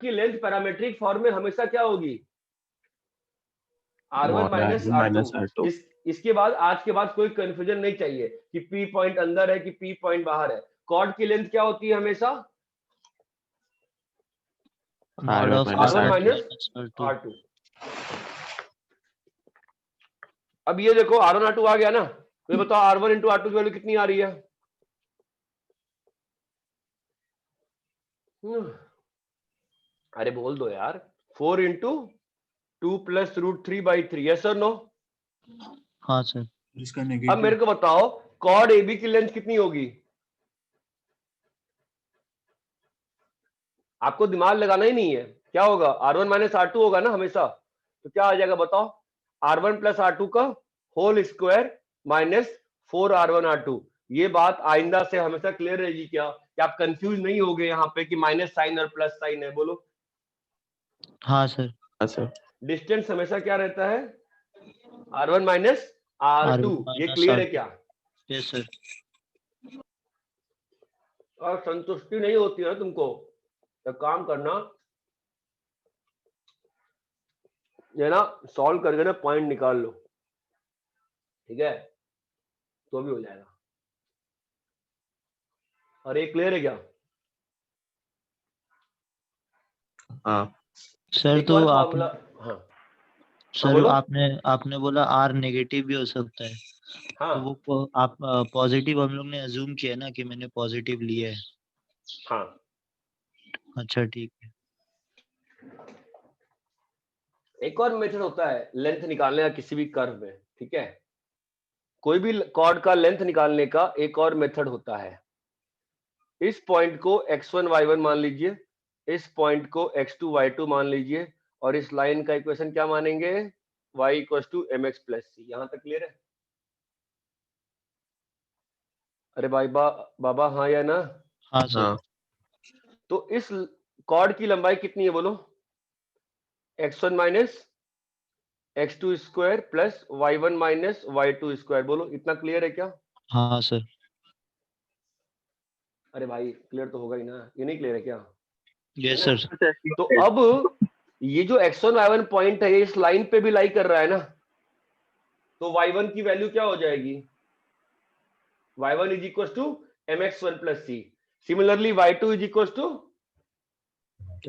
की length parametric form में हमेशा क्या होगी, R1 माइनस R2। इसके बाद आज के बाद कोई कंफ्यूजन नहीं चाहिए कि P पॉइंट अंदर है कि P पॉइंट बाहर है। कॉर्ड की लेंथ क्या होती है हमेशा, R1 माइनस R2। अब ये देखो R1 R2 आ गया ना, तो ये बताओ R1 इंटू R2 की वैल्यू कितनी आ रही है। अरे बोल दो यार, 4 इंटू 2 प्लस रूट 3/3, यस और नो। हाँ सर। अब मेरे को बताओ कॉर्ड AB की लेंथ कितनी होगी, आपको दिमाग लगाना ही नहीं है, क्या होगा, R1 माइनस R2 होगा ना हमेशा। तो क्या आ जाएगा बताओ, R1 प्लस R2 का whole square minus 4R1 R2। ये बात आइंदा से हमेशा क्लियर रहेगी क्या, कि आप कंफ्यूज नहीं होगे यहाँ पे कि माइनस साइन और प्लस साइन है, बोलो। हाँ सर। हाँ सर। डिस्टेंस हमेशा क्या रहता है, R1 माइनस R2। ये क्लियर है क्या? Yes sir. और संतुष्टि नहीं होती है तुमको, तो काम करना ये ना, सॉल्व करके ना पॉइंट निकाल लो, ठीक है, तो भी हो जाएगा। और ये क्लियर है क्या? हाँ सर एक तो और आप, फॉर्मूला, हाँ सर बोलो। आपने बोला R नेगेटिव भी हो सकता है, हाँ तो वो आप पॉजिटिव हम लोग ने अज्यूम किया ना कि मैंने पॉजिटिव लिया है। हाँ, अच्छा ठीक है। एक और मेथड होता है लेंथ निकालने का किसी भी कर्व में, ठीक है, कोई भी कॉर्ड का लेंथ निकालने का एक और मेथड होता है। इस पॉइंट को x1 y1 मान लीजिए, इस पॉइंट को x2 y2 मान लीजिए, और इस लाइन का इक्वेशन क्या मानेंगे, y equal to mx plus c. यहां तक क्लियर है? अरे भाई बाबा हाँ या ना? हाँ सर। हाँ। तो इस कॉर्ड की लंबाई कितनी है बोलो, x1 minus x2 square plus y1 minus y2 square, बोलो इतना क्लियर है क्या? हाँ सर। अरे भाई क्लियर तो होगा ही ना, ये नहीं क्लियर है क्या? Yes sir. तो अब ये जो x1 y1 पॉइंट है, ये इस लाइन पे भी लाई कर रहा है ना, तो y1 की वैल्यू क्या हो जाएगी, y1 is equal to mx1 plus c. Similarly y2 is equal to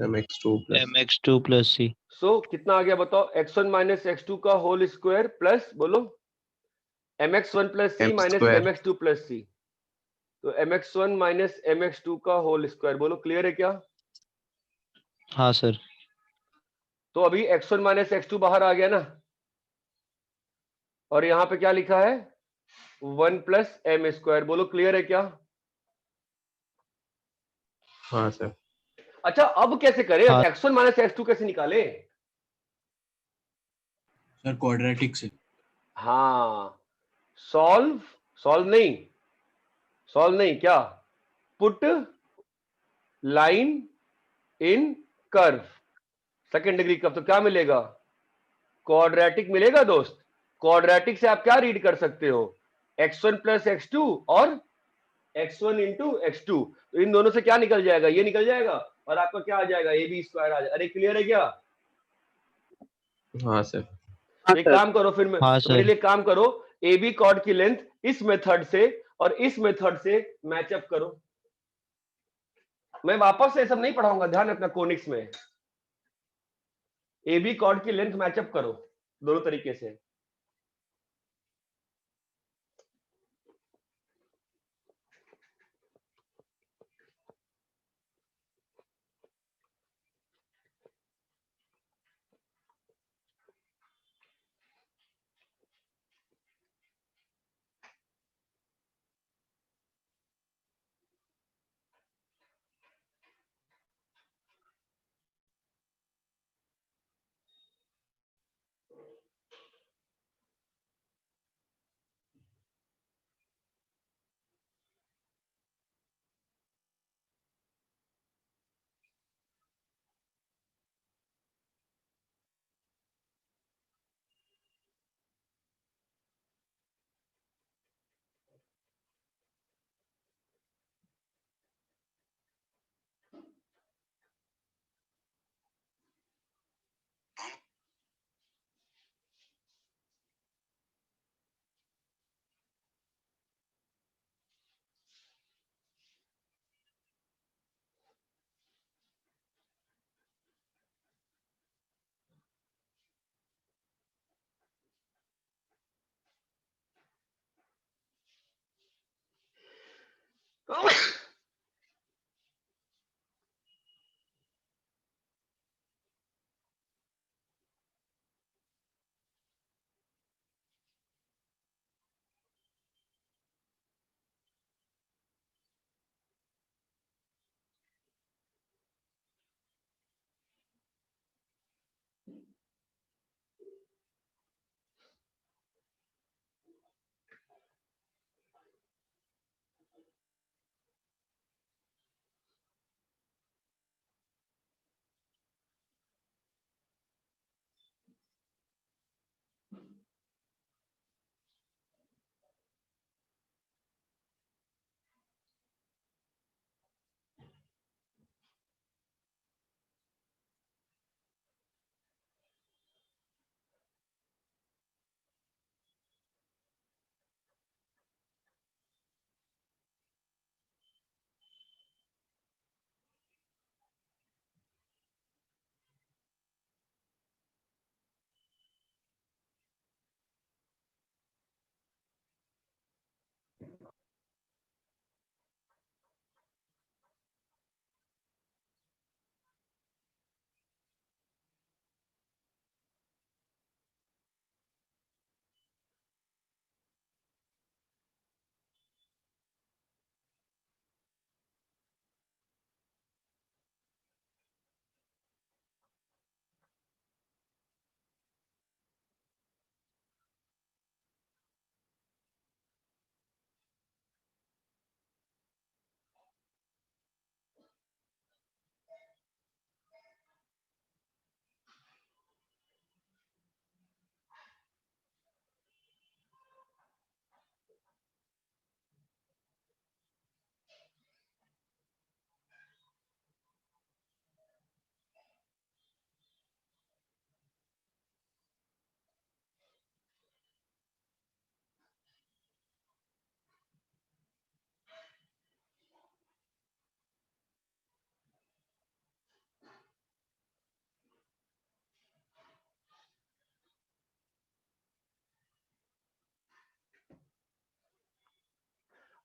mx2 plus c. So कितना आ गया बताओ, x1 माइनस x2 का होल स्क्वायर प्लस बोलो mx1 प्लस सी माइनस mx2 प्लस सी। तो mx1 माइनस mx2 का होल स्क्वायर, बोलो clear है क्या? हाँ सर। तो अभी x1 माइनस x2 बाहर आ गया ना, और यहाँ पे क्या लिखा है 1 प्लस एम स्क्वायर, बोलो क्लियर है क्या? हाँ सर। अच्छा अब कैसे करें, हाँ x1 माइनस x2 कैसे निकाले? सर क्वाड्रेटिक से। हाँ, सॉल्व सॉल्व नहीं क्या, put line in curve, second degree curve, तो क्या मिलेगा, क्वाड्रेटिक मिलेगा दोस्त। क्वाड्रेटिक से आप क्या रीड कर सकते हो, x1 प्लस x2 और x1 इंटू x2, तो इन दोनों से क्या निकल जाएगा, ये निकल जाएगा, और आपका क्या आ जाएगा, ए बी स्क्वायर आ जाएगा। अरे क्लियर है क्या? हाँ सर। एक काम करो फिर हाँ तो मेरे सर। लिए काम करो, ए बी कॉर्ड की लेंथ इस मेथड से और इस मेथड से मैचअप करो। मैं वापस से ये सब नहीं पढ़ाऊंगा, ध्यान रखना, कोनिक्स में ए बी कॉर्ड की लेंथ मैचअप करो दोनों तरीके से।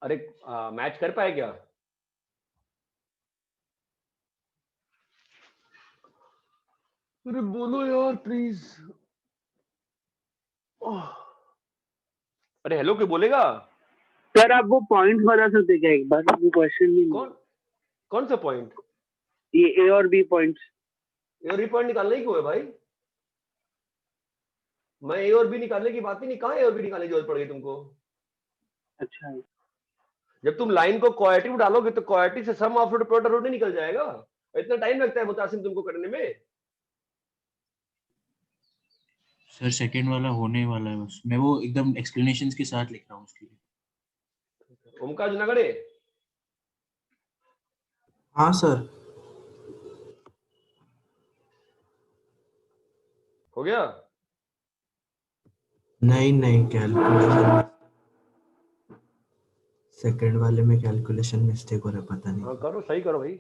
अरे मैच कर पाए क्या? अरे बोलो यार प्लीज। अरे हेलो, कोई बोलेगा? सर आप वो पॉइंट्स बता सकते क्या एक बार? वो क्वेश्चन नहीं कौन कौन सा पॉइंट? ये ए और बी पॉइंट्स। ए और बी पॉइंट निकालने ही क्यों है भाई? मैं ए और बी निकालने की बात ही नहीं, कहाँ ए और बी निकालने की जरूरत पड़ गई तुमको? अच्छा जब तुम लाइन को क्वाड्रेटिक में डालोगे तो क्वाड्रेटिक से सम ऑफ प्रोडक्ट रूट नहीं निकल जाएगा? इतना टाइम लगता है मुतासिम तुमको करने में? सर सेकंड वाला होने वाला है, बस मैं वो एकदम एक्सप्लेनेशंस के साथ लिख रहा हूँ उसके लिए। ओमकार जुनागढ़े, हाँ सर। हो गया? नहीं नहीं, कैलकुलेशन सेकंड वाले में कैलकुलेशन मिस्टेक हो रहा है, पता हाँ नहीं। करो, सही करो भाई।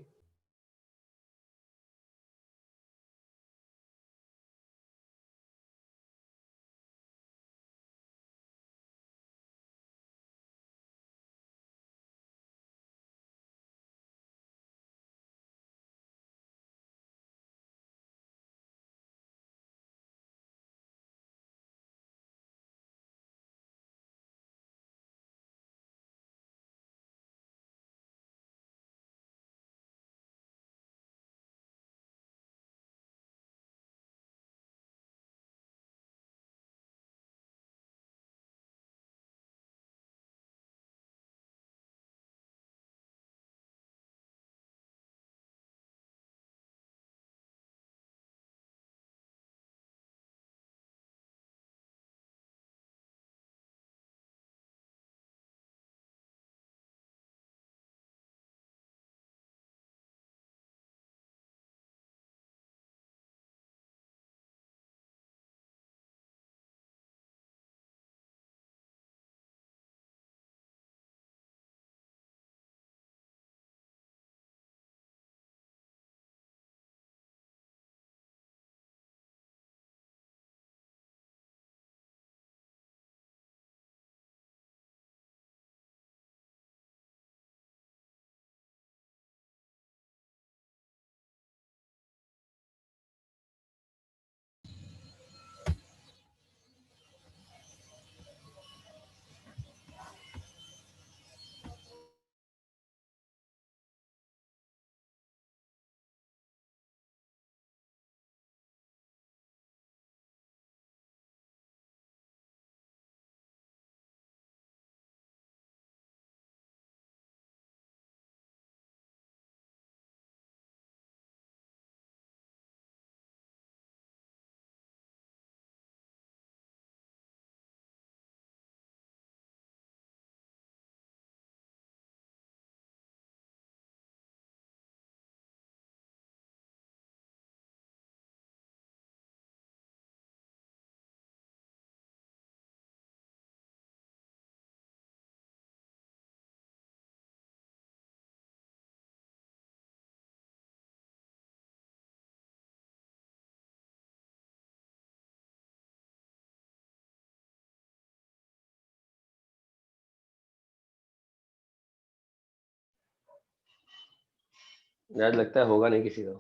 यार लगता है होगा नहीं किसी का।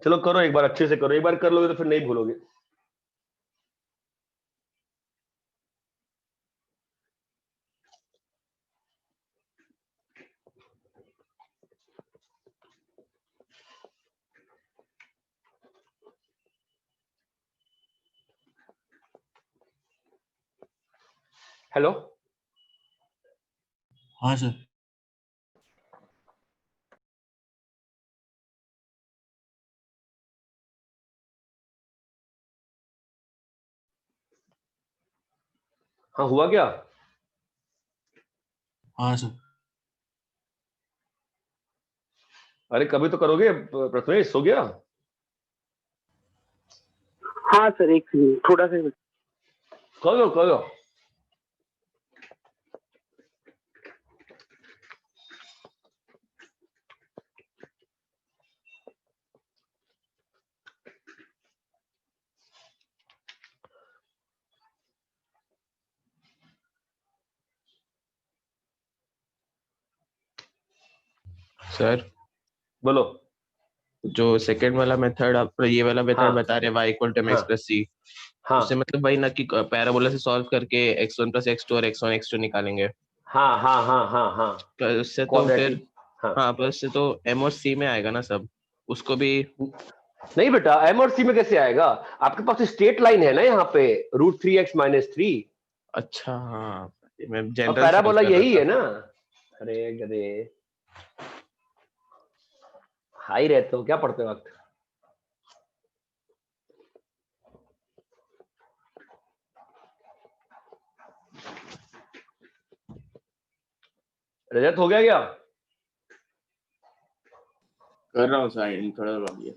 चलो करो, एक बार अच्छे से करो, एक बार कर लोगे तो फिर नहीं भूलोगे। हेलो, हाँ सर। हाँ हुआ क्या? हाँ सर। अरे कभी तो करोगे प्रथमेश, हो गया? हाँ सर, एक सेकंड थोड़ा सा। करो करो। सर बोलो। जो सेकंड वाला मेथड आप ये वाला मेथड हाँ बता रहे हैं y इक्वल टू mx हाँ प्लस c, हाँ उससे मतलब वही ना कि पैराबोला से सॉल्व करके x1 प्लस x2 और x1 x2 निकालेंगे, हाँ हाँ हाँ हाँ हाँ तो उससे तो फिर क्वाड्रेटिक। हाँ हाँ पर उससे तो m और c में आएगा ना सब, उसको भी। नहीं बेटा, एम और सी में कैसे आएगा? आपके पास स्ट्रेट लाइन है ना यहाँ पे, √3x - 3। अच्छा हाँ, मैं और जनरल सॉल्व पैराबोला कर रहा यही है था। ना। अरे गधे, हाई रहते हो क्या पढ़ते वक्त? रजत हो गया क्या? कर रहा हूँ साइड थोड़ा लॉग गया।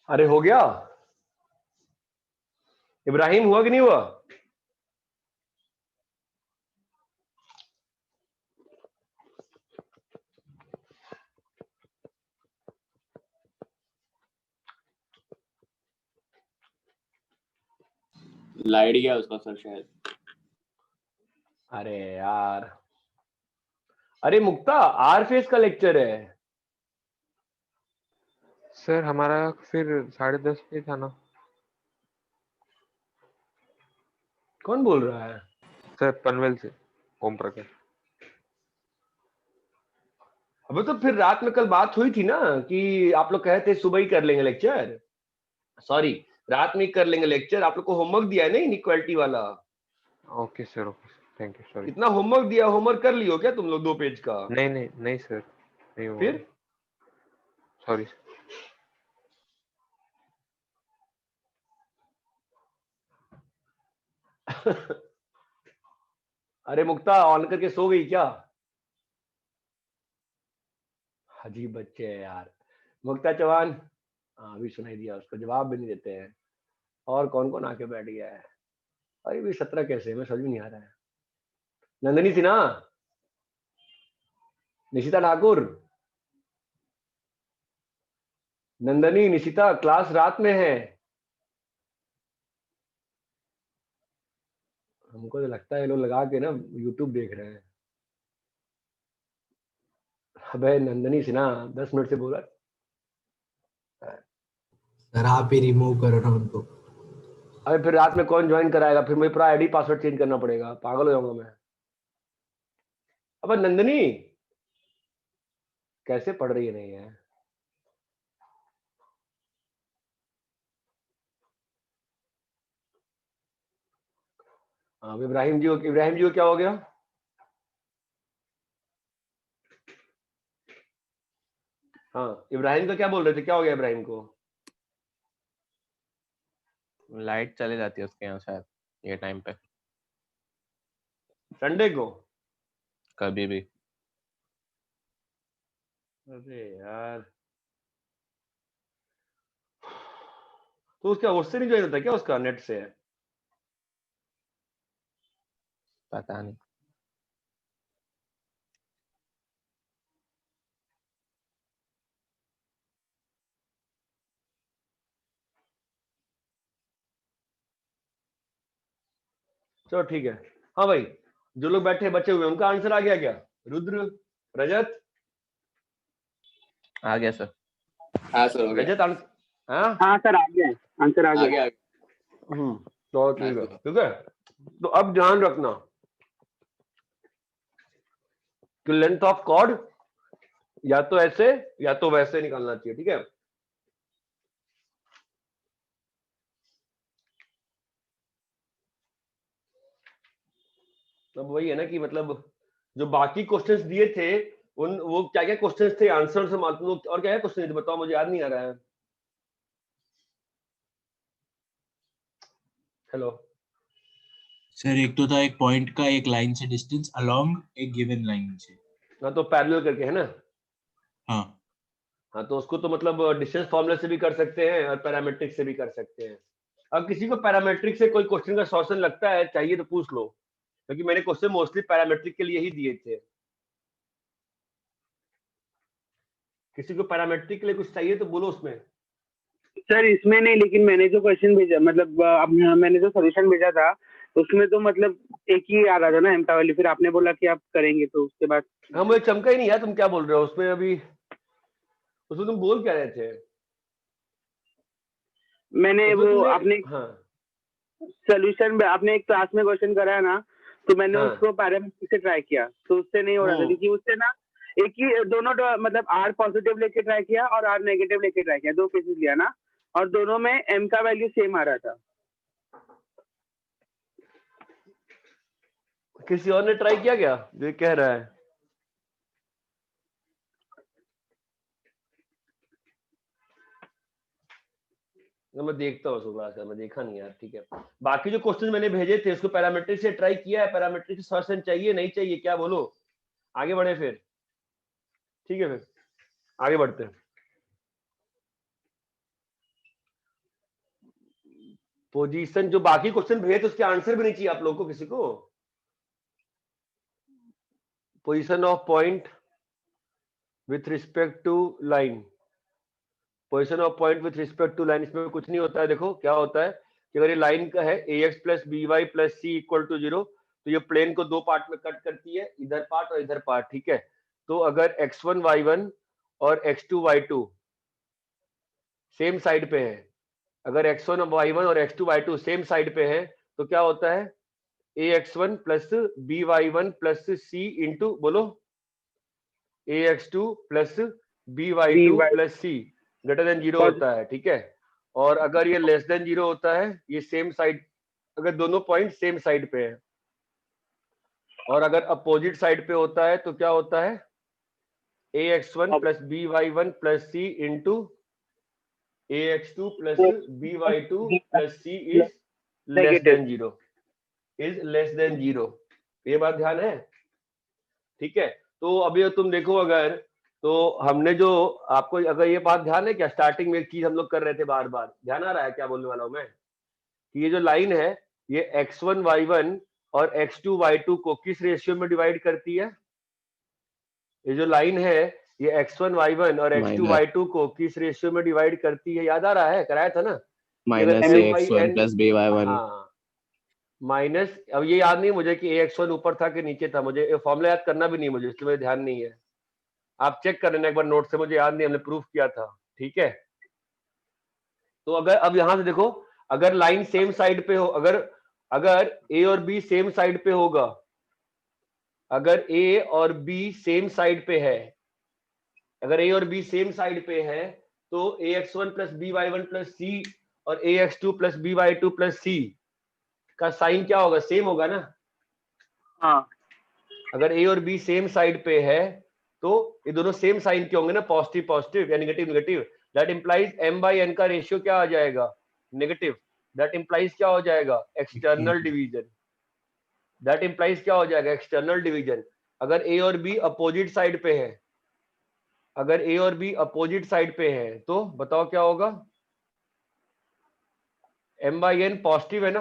अरे हो गया। इब्राहिम हुआ कि नहीं हुआ? लाइट गया उसका सर शायद। अरे यार, अरे मुक्ता, आर फेस का लेक्चर है। सर हमारा फिर 10:30 पे था ना। कौन बोल रहा है? सर पनवेल से ओम प्रकाश। अबे तो फिर रात में कल बात हुई थी ना कि आप लोग कहे थे सुबह ही कर लेंगे लेक्चर। सॉरी, रात में ही कर लेंगे लेक्चर। आप लोग को होमवर्क दिया है ना इनइक्वालिटी वाला। Okay sir thank you sorry. इतना होमवर्क दिया, होमवर्क कर लियो क्या तुम लोग 2 पेज का? नहीं नहीं नहीं सर, नहीं हुआ। फिर सॉरी। अरे मुक्ता ऑन करके सो गई क्या? अजीब बच्चे हैं यार। मुक्ता चौहान, हाँ अभी सुनाई दिया, उसको जवाब भी नहीं देते हैं। और कौन कौन आके बैठ गया है? अरे भी 17 कैसे, मैं समझ में नहीं आ रहा है। नंदनी सिन्हा, निशिता ठाकुर, नंदनी निशिता क्लास रात में है। हमको तो लगता है ये लोग लगा के ना यूट्यूब देख रहे हैं। अबे नंदनी सिन्हा 10 मिनट से बोला। सर आप ही रिमूव करो ना उनको। अबे फिर रात में कौन ज्वाइन कराएगा? फिर मुझे पूरा आईडी पासवर्ड चेंज करना पड़ेगा, पागल हो जाऊंगा मैं। अब नंदनी कैसे पढ़ रही है नहीं है? हाँ इब्राहिम जी को क्या हो गया? हाँ इब्राहिम का क्या बोल रहे थे, क्या हो गया इब्राहिम को? लाइट चले जाती है उसके यहाँ शायद ये टाइम पे, संडे को? कभी भी। अरे यार, तो उसका उससे नहीं ज्वाइन होता क्या, उसका नेट से? पता नहीं। चलो ठीक है। हाँ भाई, जो लोग बैठे बचे हुए उनका आंसर आ गया क्या? रुद्र, रजत? आ गया सर। हाँ सर हो गया। रजत आंसर? हाँ हाँ सर आ गया, आंसर आ आ गया। गया। तो ठीक है, ठीक है। तो अब ध्यान रखना कि लेंथ ऑफ कॉर्ड या तो ऐसे या तो वैसे निकालना चाहिए, ठीक है? अब वही है ना कि मतलब जो बाकी क्वेश्चंस दिए थे उन वो क्या क्या क्वेश्चंस थे, आंसर से मालूम, और क्या क्या क्वेश्चन थे बताओ, मुझे याद नहीं आ रहा है। हेलो सर एक तो था एक पॉइंट का एक लाइन से डिस्टेंस अलोंग एक गिवन लाइन से। हाँ, तो पैरेलल करके है ना? हाँ हाँ तो उसको तो मतलब डिस्टेंस फॉर्मूला से भी कर सकते हैं और पैरामेट्रिक से भी कर सकते हैं। अब किसी को पैरामेट्रिक से कोई क्वेश्चन का सॉल्यूशन लगता है चाहिए तो पूछ लो, क्योंकि मैंने क्वेश्चन मोस्टली पैरामेट्रिक के लिए ही दिए थे। किसी को पैरामेट्रिक के लिए कुछ चाहिए तो बोलो उसमें। सर इसमें नहीं, लेकिन मैंने जो क्वेश्चन भेजा मतलब अब मैंने जो सोल्यूशन भेजा था उसमें तो मतलब एक ही आ रहा था ना एमका वाली, फिर आपने बोला कि आप करेंगे तो उसके बाद। हाँ मुझे चमका ही नहीं यार, तुम क्या बोल रहे हो उसमें अभी, उसमें तुम बोल क्या रहे थे? मैंने उसमें वो तुमने आपने हाँ सोल्यूशन आपने एक क्लास में क्वेश्चन कराया ना, तो मैंने हाँ उसको पैरामेट्रिक से ट्राई किया तो उससे नहीं हो रहा था, क्योंकि उससे ना एक ही दोनों मतलब आर पॉजिटिव लेके ट्राई किया और आर नेगेटिव लेके ट्राई किया, दो केसेस लिया ना, और दोनों में एम का वैल्यू सेम आ रहा था। किसी और ने ट्राई किया क्या जो ये कह रहा है? मैं देखता हूँ क्लास में, देखा नहीं यार, ठीक है। बाकी जो क्वेश्चन मैंने भेजे थे उसको पैरामेट्रिक से ट्राई किया है, पैरामेट्रिक से सॉल्यूशन चाहिए नहीं चाहिए क्या बोलो, आगे बढ़े फिर, ठीक है फिर आगे बढ़ते हैं। पोजीशन जो बाकी क्वेश्चन भेजे थे उसके आंसर भी नहीं चाहिए आप लोगों को किसी को? Position of point with respect to line, position of point with respect to line, इसमें कुछ नहीं होता है। देखो क्या होता है कि अगर ये लाइन का है ax plus B Y plus C equal to 0, तो ये प्लेन को दो पार्ट में कट करती है, इधर पार्ट और इधर पार्ट, ठीक है? तो अगर x1 y1 और x2 y2 सेम साइड पे है, अगर x1 y1 और x2 y2 सेम साइड पे है तो क्या होता है, ax1 plus b y one plus c into बोलो ax2 plus b y two plus सी ग्रेटर देन 0 होता है, ठीक है? और अगर ये लेस देन 0 होता है, ये सेम साइड, अगर दोनों पॉइंट सेम साइड पे है, और अगर अपोजिट साइड पे होता है तो क्या होता है, ax1 plus b y one plus c into ax2 plus b y two plus c is less than 0, is less than 0। ये बात ध्यान है, ठीक है? तो अभी तुम देखो, अगर तो हमने जो आपको, अगर ये बात ध्यान है क्या, स्टार्टिंग में एक चीज हम लोग कर रहे थे बार बार, ध्यान आ रहा है क्या बोलने वाला हूं मैं, कि ये जो लाइन है ये x1 y1 और x2 y2 को किस रेशियो में डिवाइड करती है? ये जो लाइन है ये x1 y1 और x2 y2 को किस रेशियो में डिवाइड करती है? याद आ रहा है, कराया था ना? Minus ax1 plus by1। हाँ माइनस, अब ये याद नहीं मुझे कि ax1 ऊपर था कि नीचे था, मुझे फॉर्मूला याद करना भी नहीं मुझे, इसलिए मुझे ध्यान नहीं है, आप चेक कर लेना एक बार नोट से, मुझे याद नहीं, हमने प्रूफ किया था, ठीक है? तो अगर अब यहां से देखो, अगर लाइन सेम साइड पे हो, अगर अगर ए और बी सेम साइड पे होगा अगर ए और बी सेम साइड पे है, अगर ए और बी सेम साइड पे है तो ax1 plus B y one plus c और ax2 plus B y two plus c का साइन क्या होगा? सेम होगा ना। हाँ अगर ए और बी सेम साइड पे है तो ये दोनों सेम साइन के होंगे ना, पॉजिटिव पॉजिटिव या negative negative. That implies m by n का रेशियो क्या आ जाएगा? नेगेटिव। दैट इंप्लाइज क्या हो जाएगा? External division. दैट इंप्लाइज क्या हो जाएगा? External division. अगर ए और बी अपोजिट साइड पे है, अगर ए और बी अपोजिट साइड पे है तो बताओ क्या होगा? m बाई n पॉजिटिव है ना।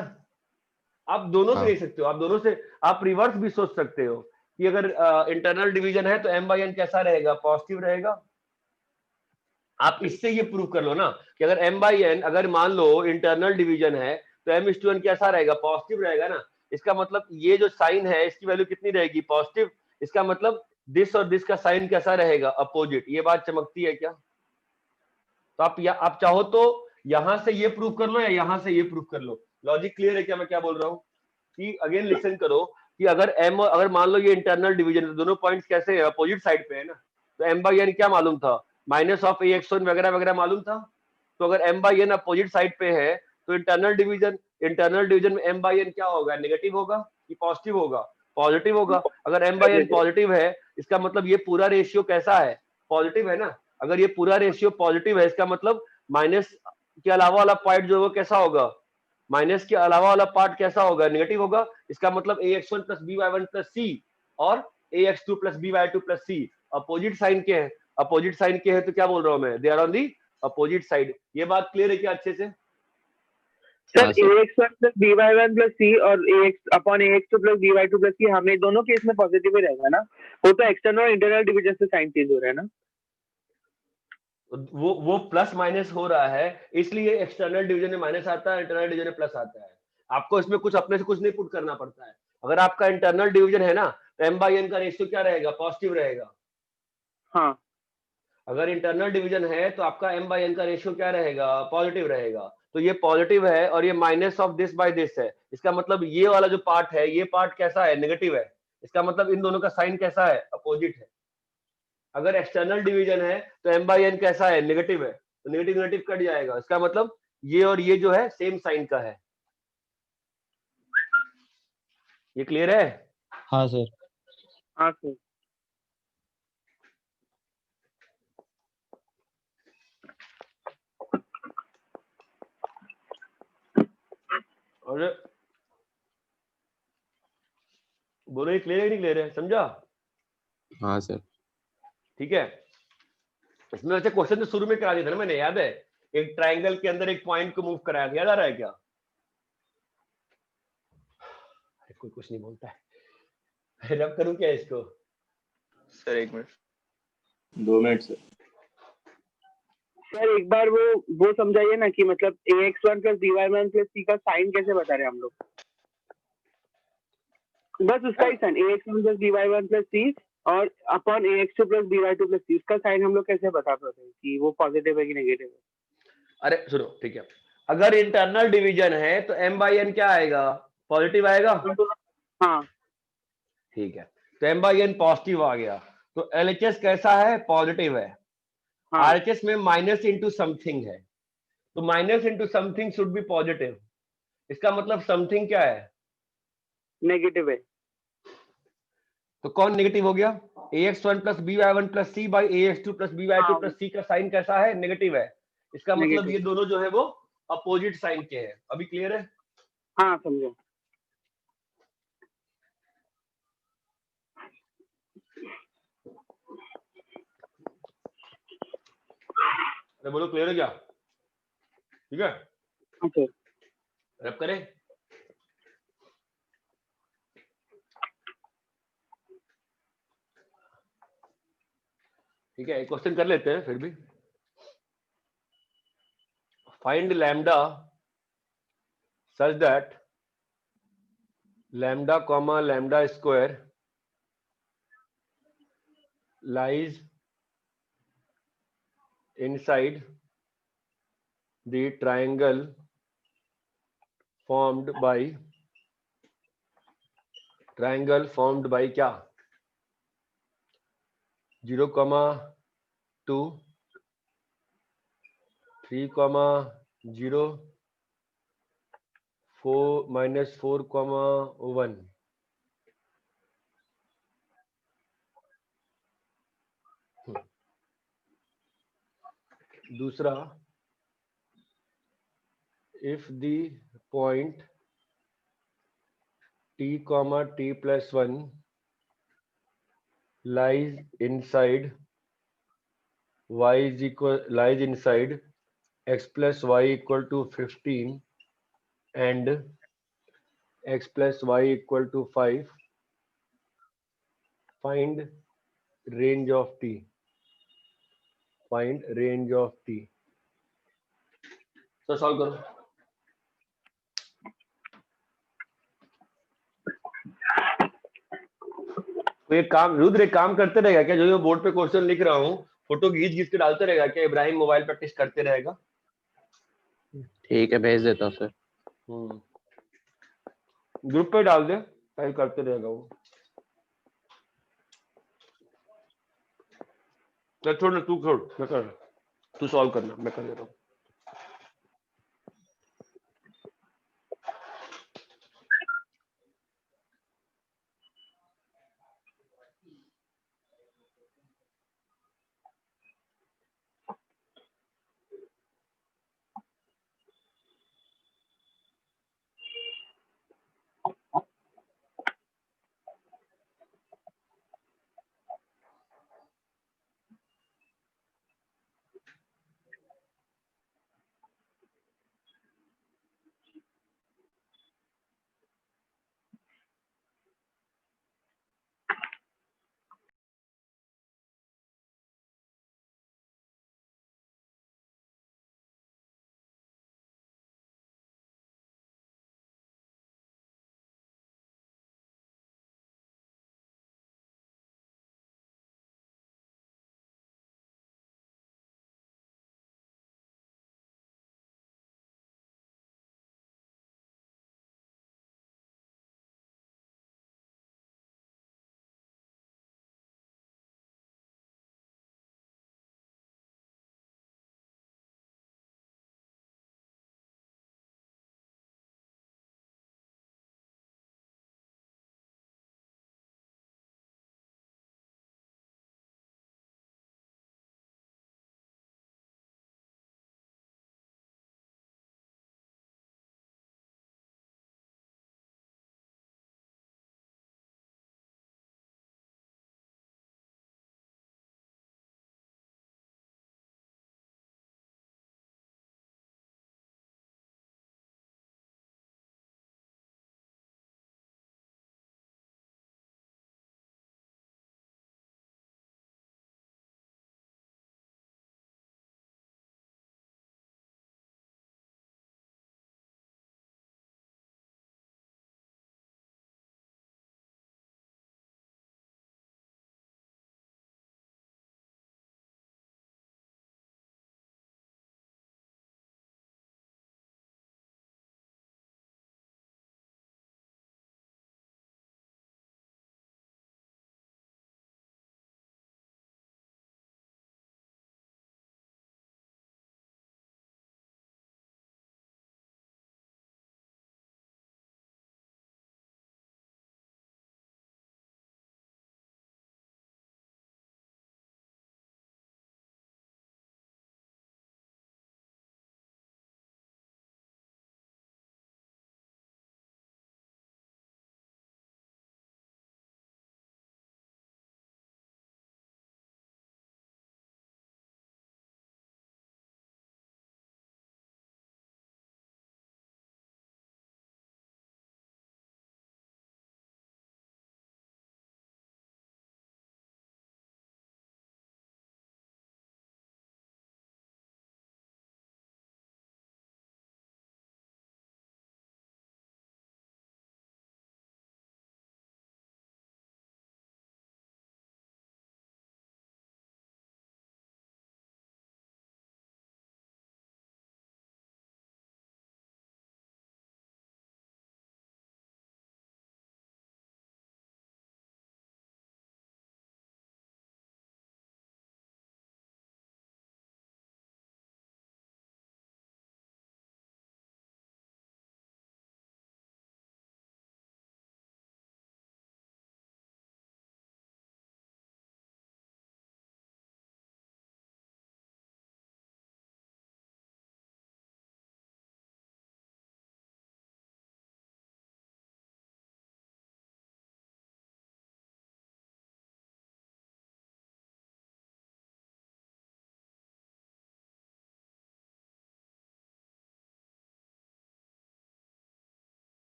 आप दोनों से हाँ। ले सकते हो, आप दोनों से, आप रिवर्स भी सोच सकते हो कि अगर इंटरनल डिवीजन है तो m बाई n कैसा रहेगा? पॉजिटिव रहेगा। आप इससे ये प्रूव कर लो ना कि अगर m बाई n, अगर मान लो इंटरनल डिवीजन है तो m/n कैसा रहेगा? पॉजिटिव रहेगा ना। इसका मतलब ये जो साइन है इसकी वैल्यू कितनी रहेगी? पॉजिटिव। इसका मतलब दिस और दिस का साइन कैसा रहेगा? अपोजिट। ये बात चमकती है क्या? तो आप चाहो तो यहां से ये प्रूव कर लो या यहां से ये प्रूव कर लो। लॉजिक क्लियर है क्या मैं क्या बोल रहा हूँ? कि अगेन लिसन करो कि अगर m, अगर मान लो ये इंटरनल डिवीजन है, दोनों पॉइंट्स कैसे है? अपोजिट साइड पे है ना। तो m बाई n क्या मालूम था? माइनस ऑफ ax1 वगैरह वगैरह मालूम था। तो अगर m by n opposite side पे है तो इंटरनल डिवीजन में m बाई n क्या होगा? नेगेटिव होगा कि पॉजिटिव होगा? पॉजिटिव होगा। अगर m बाई n पॉजिटिव है इसका मतलब ये पूरा रेशियो कैसा है? पॉजिटिव है ना। अगर ये पूरा रेशियो पॉजिटिव है इसका मतलब माइनस के अलावा वाला पॉइंट जो है वो कैसा होगा? माइनस के अलावा वाला पार्ट कैसा होगा? नेगेटिव होगा। इसका मतलब ax1 plus B y one plus c और ax2 plus B y two plus c opposite sign के हैं। अपोजिट साइन के हैं तो क्या बोल रहा हूं मैं? They are on the opposite side. ये बात क्लियर है क्या अच्छे से? सर हाँ sir. ax1 plus by1 plus c और ax upon ax2 plus by2 plus c हमें दोनों केस में पॉजिटिव ही रहेगा ना। वो तो एक्सटर्नल और इंटरनल डिवीजन से साइन चेंज हो रहा है ना। वो प्लस माइनस हो रहा है इसलिए एक्सटर्नल डिवीजन में माइनस आता है, इंटरनल डिवीजन में प्लस आता है। आपको इसमें कुछ अपने से कुछ नहीं पुट करना पड़ता है। अगर आपका इंटरनल डिवीजन है ना तो m बाई n का रेशियो क्या रहेगा? पॉजिटिव रहेगा। हाँ अगर इंटरनल डिवीजन है तो आपका m बाई n का रेशियो क्या रहेगा? पॉजिटिव रहेगा। तो ये पॉजिटिव है और ये minus of this by this है। इसका मतलब ये वाला जो पार्ट है ये पार्ट कैसा है? नेगेटिव है। इसका मतलब इन दोनों का साइन कैसा है? अपोजिट है। अगर एक्सटर्नल डिवीजन है तो m बाई n कैसा है? नेगेटिव है। तो नेगेटिव नेगेटिव कट जाएगा। इसका मतलब ये और ये जो है सेम साइन का है। ये क्लियर है? हाँ सर। हाँ सर। और बोलो ये क्लियर है नहीं क्लियर है? समझा? हाँ सर। ठीक है। इसमें वैसे क्वेश्चन तो शुरू में करा दिया था ना मैंने, याद है? एक ट्रायंगल के अंदर एक पॉइंट को मूव कराया था, याद आ रहा है क्या? कोई कुछ नहीं बोलता है। रब करूं क्या इसको? सर एक मिनट। 2 minute sir. सर एक बार वो समझाइए ना कि मतलब ax1 plus by1 plus c का साइन कैसे बता रहे हैं हम लोग। बस उसका ही sign ax1 plus by1 plus c और upon ax2 plus by2 plus c उसका साइन हम लोग कैसे बता पाते हैं कि वो पॉजिटिव है कि नेगेटिव है। अरे सुनो, ठीक है। अगर इंटरनल डिवीजन है तो m बाई n क्या आएगा? पॉजिटिव आएगा। हाँ ठीक है, तो m बाई n पॉजिटिव आ गया तो LHS कैसा है? पॉजिटिव है। हाँ RHS में माइनस इंटू समथिंग है तो minus into something should be positive. इसका मतलब समथिंग क्या है? नेगेटिव है। तो कौन नेगेटिव हो गया? ax1 plus B y one plus c by ax2 plus B y two plus c का साइन कैसा है? नेगेटिव है। इसका मतलब नेगेटिव। ये दोनों जो है वो अपोजिट साइन के हैं। अभी क्लियर है? हाँ समझो। अरे बोलो क्लियर है क्या? ठीक है, ओके रब करें। ठीक है, एक क्वेश्चन कर लेते हैं फिर भी। Find lambda such that lambda comma lambda square lies inside the triangle formed by क्या? 0,2, 3,0, 4 -4,1. दूसरा, if the point t, t+1 lies inside x plus y equal to 15 and x plus y equal to 5, find range of t. Find range of t. So solve करो. तो ये काम रुद्र एक काम करते रहेगा क्या? जो जो बोर्ड पे क्वेश्चन लिख रहा हूँ फोटो खींच के डालते रहेगा क्या? इब्राहिम मोबाइल प्रैक्टिस करते रहेगा. ठीक है, भेज देता हूँ सर. ग्रुप पे डाल दे, टाइप करते रहेगा वो. चल छोड़ ना, तू छोड़, मैं कर, तू सॉल्व करना, मैं कर देता हूँ.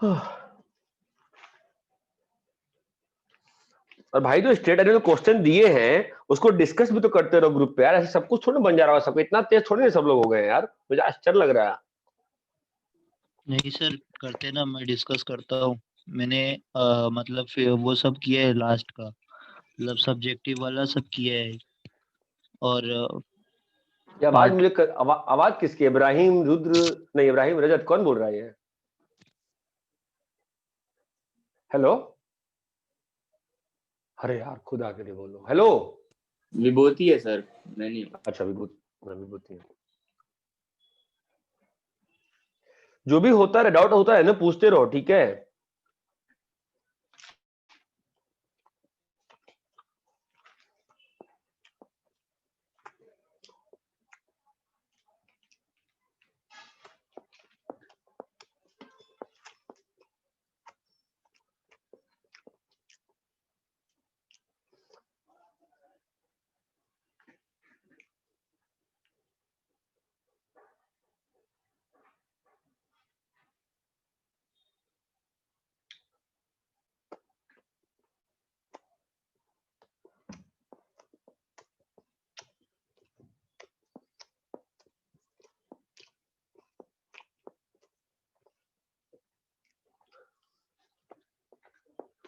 और भाई जो स्टेट एरिया में क्वेश्चन दिए हैं उसको डिस्कस भी तो करते रहो ग्रुप पे यार, ऐसे सब कुछ थोड़ा बन जा रहा है सबको, इतना तेज थोड़ी ना सब लोग हो गए हैं यार, मुझे आश्चर्य लग रहा है। नहीं सर, करते ना, मैं डिस्कस करता हूँ। मैंने मतलब फिर वो सब किया है लास्ट का, मतलब सब्जेक्टिव वाला सब किया है। और ये आवाज पार्ट मुझे आवाज किसकी है? इब्राहिम रुद्र नहीं, इब्राहिम रजत, कौन बोल रहा है ये? हेलो, अरे यार खुद आके नहीं बोलो हेलो। विभूति है सर, मैं नहीं हूँ। अच्छा विभूति है। जो भी होता है डाउट होता है ना, पूछते रहो, ठीक है?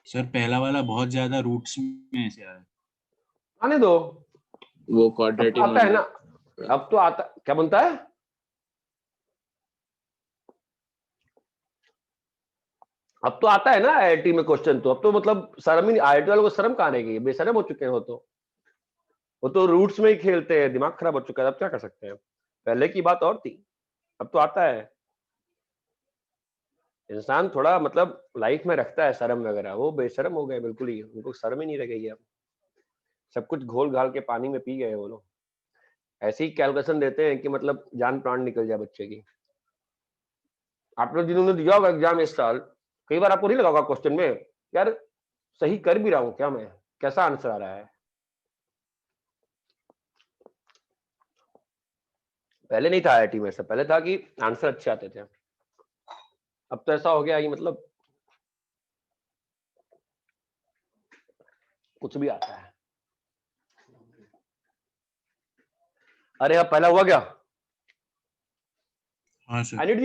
सर पहला वाला बहुत ज्यादा रूट्स में ऐसे आ रहा है। आने दो, वो अब तो क्वाड्रेटिक आता है ना, अब तो आता, क्या बनता है? अब तो आता है ना आईआईटी में क्वेश्चन, तो अब तो मतलब शर्म ही, आईआईटी वालों को शर्म कहाँ रहेगी, बेशर्म हो चुके हैं वो तो रूट्स में ही खेलते हैं, दिमाग खराब हो चुका है, अब क्या कर सकते हैं? पहले की बात और थी, अब तो आता है। इंसान थोड़ा मतलब लाइफ में रखता है शर्म वगैरह, वो बेशर्म हो गए बिल्कुल ही, उनको शर्म ही नहीं रह गई अब, सब कुछ घोल घाल के पानी में पी गए वो लोग, ऐसे ही कैलकुलेशन देते हैं कि मतलब जान प्राण निकल जाए बच्चे की। आप लोग जिन्होंने दिया होगा एग्जाम इस साल, कई बार आपको नहीं लगा होगा क्वेश्चन में, यार सही कर भी रहा हूँ क्या मैं, कैसा आंसर आ रहा है? पहले नहीं था आईआईटी में ऐसा, पहले था कि आंसर अच्छे आते थे, अब तो ऐसा हो गया कि मतलब कुछ भी आता है। अरे अब पहला हुआ क्या? हाँ sir. I need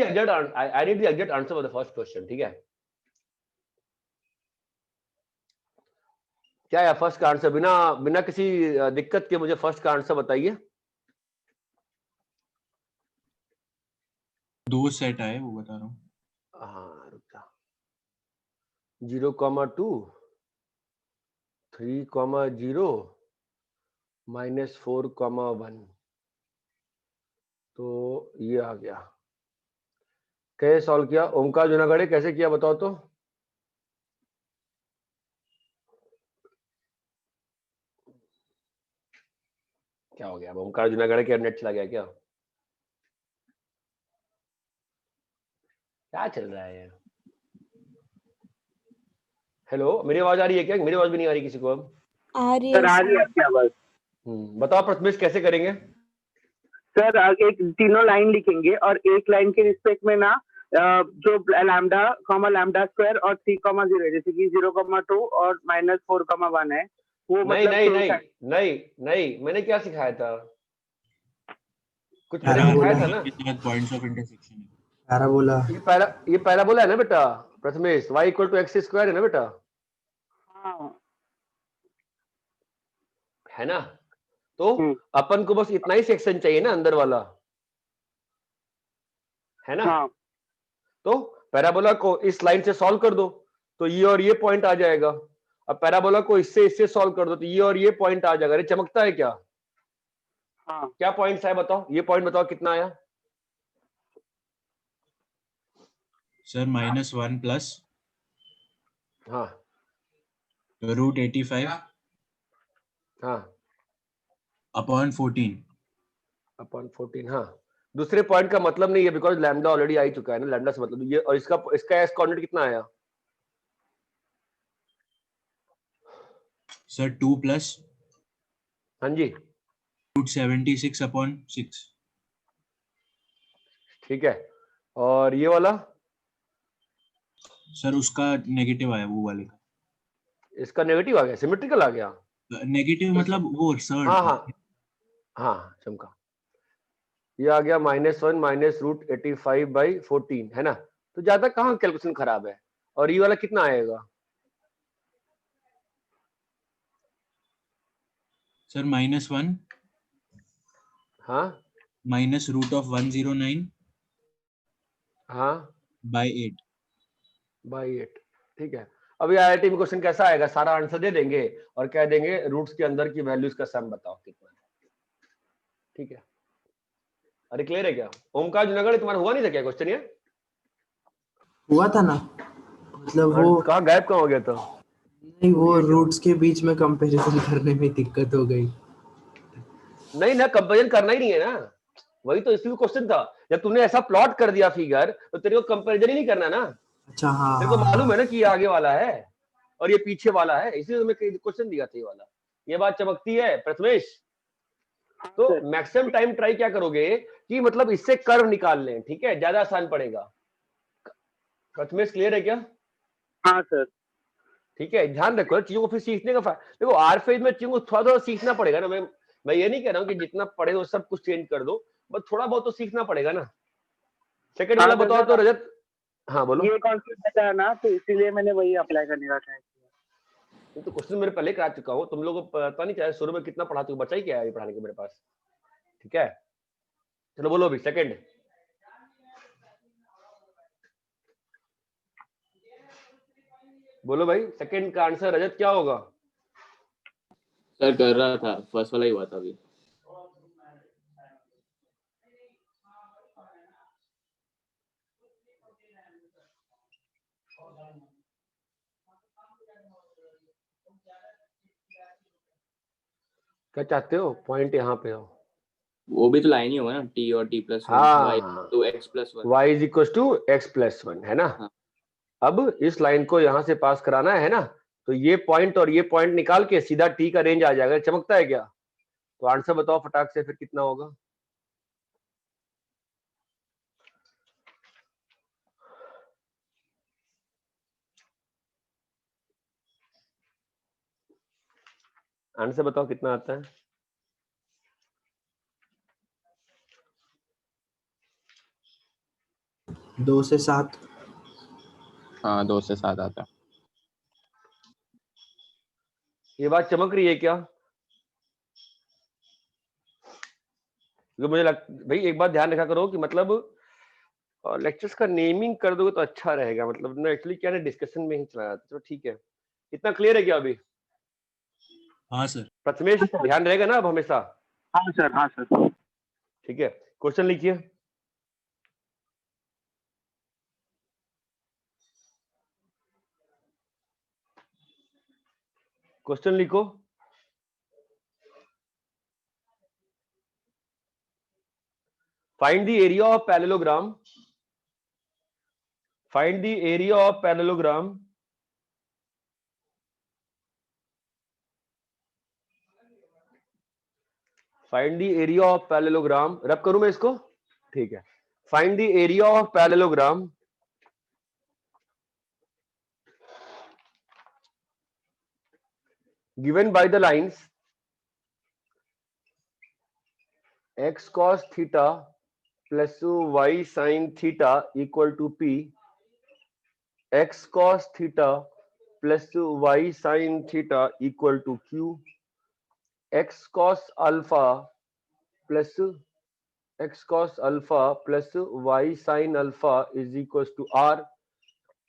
the exact answer for the first question, ठीक है? क्या है फर्स्ट का आंसर? बिना बिना किसी दिक्कत के मुझे फर्स्ट का आंसर बताइए। दो सेट आए वो बता रहा हूँ। हाँ रुका, 0,2 3,0 -4,1, तो ये आ गया। कैसे सॉल्व किया? ओमकार जुनागढ़े कैसे किया बताओ तो? क्या हो गया? ओमकार जुनागढ़े के नेट चला गया क्या? क्या चल रहा है? हेलो, मेरी आवाज आ रही है क्या? मेरी आवाज भी नहीं आ रही किसी को अब? आ रही सर है आ रही है आपकी आवाज। बताओ प्रथमेश कैसे करेंगे? सर एक तीनों लाइन लिखेंगे और एक लाइन के रिस्पेक्ट में ना जो लैम्डा कॉमा लैम्डा स्क्वायर और 3,0 है, जैसे कि 0,2 और -4,1 है, वो नहीं मतलब नहीं नहीं नहीं नहीं, मैंने क्या सिखाया था? कुछ मैंने पैराबोला सिखाया था ना? के साथ पॉइंट्स ऑफ इंटरसेक्शन है। पैराबोला ये पहला बोला है ना बेटा प्रथमेश, y = x² है ना बेटा, हाँ। है ना? तो अपन को बस इतना ही सेक्शन चाहिए ना अंदर वाला, है ना? हाँ। तो पैराबोला को इस लाइन से सॉल्व कर दो तो ये और ये पॉइंट आ जाएगा, अब पैराबोला को इससे सॉल्व कर दो तो ये और ये पॉइंट आ जाएगा। अरे चमकता है क्या? हाँ। क्या पॉइंट्स है बताओ, ये पॉइंट बताओ कितना आया? सर -1 प्लस हाँ √85 हाँ अपॉन 14। अपॉन 14, हाँ। दूसरे पॉइंट का मतलब नहीं है बिकॉज लैम्डा ऑलरेडी आ ही चुका है ना, लैम्डा से मतलब ये, और इसका एस कोऑर्डिनेट कितना आया? सर 2 प्लस हाँ जी √76 अपॉन 6। ठीक है, और ये वाला सर उसका नेगेटिव आया वो वाले का। इसका नेगेटिव आ गया, सिमेट्रिकल आ गया। नेगेटिव मतलब वो सर हाँ हाँ हाँ चमका, ये आ गया -1 -√85/14 है ना। तो ज्यादा कहाँ कैलकुलेशन खराब है। और ये वाला कितना आएगा सर -1 हाँ -√109 हाँ by 8। /8 ठीक है। अभी IIT में क्वेश्चन कैसा आएगा, सारा आंसर दे देंगे और कह देंगे रूट्स के अंदर की वैल्यूज का सम बताओ कितना है। ठीक है, अरे क्लियर है क्या। ओमकार जूनागढ़ तुम्हारा हुआ नहीं था क्या क्वेश्चन ये। हुआ था ना, मतलब वो कहाँ गायब कहाँ हो गया था। नहीं, वो रूट्स के बीच में कंपैरिजन करने में दिक्कत हो गई। नहीं ना, कंपेरिजन करना ही नहीं है ना, वही तो इसी क्वेश्चन था। जब तूने ऐसा प्लॉट कर दिया फिगर तो तेरे को कंपैरिजन ही नहीं करना ना। अच्छा हाँ तेरे को हाँ मालूम हाँ। है ना कि ये आगे वाला है और ये पीछे वाला है, इसलिए तुम्हें क्वेश्चन दिया था ये वाला। ये बात चमकती है प्रथमेश। तो मैक्सिमम टाइम ट्राई क्या करोगे कि मतलब इससे कर्व निकाल लें, ठीक है, ज्यादा आसान पड़ेगा। प्रथमेश क्लियर है क्या। हाँ सर। ठीक है, ध्यान रखो चीजों को फिर सीखने का देखो आर फेज में चीजों को थोड़ा थोड़ा सीखना पड़ेगा ना। मैं ये नहीं कह रहा हूँ कि जितना पढ़े वो सब कुछ चेंज कर दो, बस थोड़ा बहुत तो सीखना पड़ेगा ना। सेकंड वाला बताओ तो रजत। हाँ बोलो। ये कॉन्सेप्ट बताया ना, तो इसीलिए मैंने वही अप्लाई करने का ट्राई किया। तो क्वेश्चन मेरे पहले करा चुका हूँ, तुम लोगों को पता नहीं क्या शुरू में कितना पढ़ाती हूँ, बचा ही क्या है ये पढ़ाने के मेरे पास। ठीक है, चलो बोलो अभी सेकंड। बोलो भाई, सेकंड का आंसर रजत क्या होगा। सर कर रहा था, फर्स्ट वाला ही हुआ था अभी। क्या चाहते हो, पॉइंट यहाँ पे हो। वो भी तो लाइन ही होगा ना, t और t+1 y हाँ, to x+1 y = x+1 है ना। हाँ। अब इस लाइन को यहां से पास कराना है ना, तो ये पॉइंट और ये पॉइंट निकाल के सीधा t का रेंज आ जाएगा। चमकता है क्या। तो आंसर बताओ फटाक से फिर कितना होगा। आंसर बताओ कितना आता है। 2 से 7। हाँ 2 से 7 आता है। ये बात चमक रही है क्या। मुझे भाई एक बात ध्यान रखा करो कि मतलब लेक्चर्स का नेमिंग कर दोगे तो अच्छा रहेगा। मतलब ना एक्चुअली क्या है, डिस्कशन में ही चला जाता है। तो ठीक है, इतना क्लियर है क्या अभी। हाँ सर। प्रथमेश ध्यान रहेगा ना अब हमेशा। हाँ सर, हाँ सर। ठीक है, क्वेश्चन लिखिए। क्वेश्चन लिखो। Find the area of parallelogram. Find the area of parallelogram. Find the area of parallelogram. रब करूं मैं इसको, ठीक है। Find the area of parallelogram given by the lines x cos theta plus y sin theta equal to p, x cos theta plus y sin theta equal to q, x cos alpha plus y sin alpha is equals to r,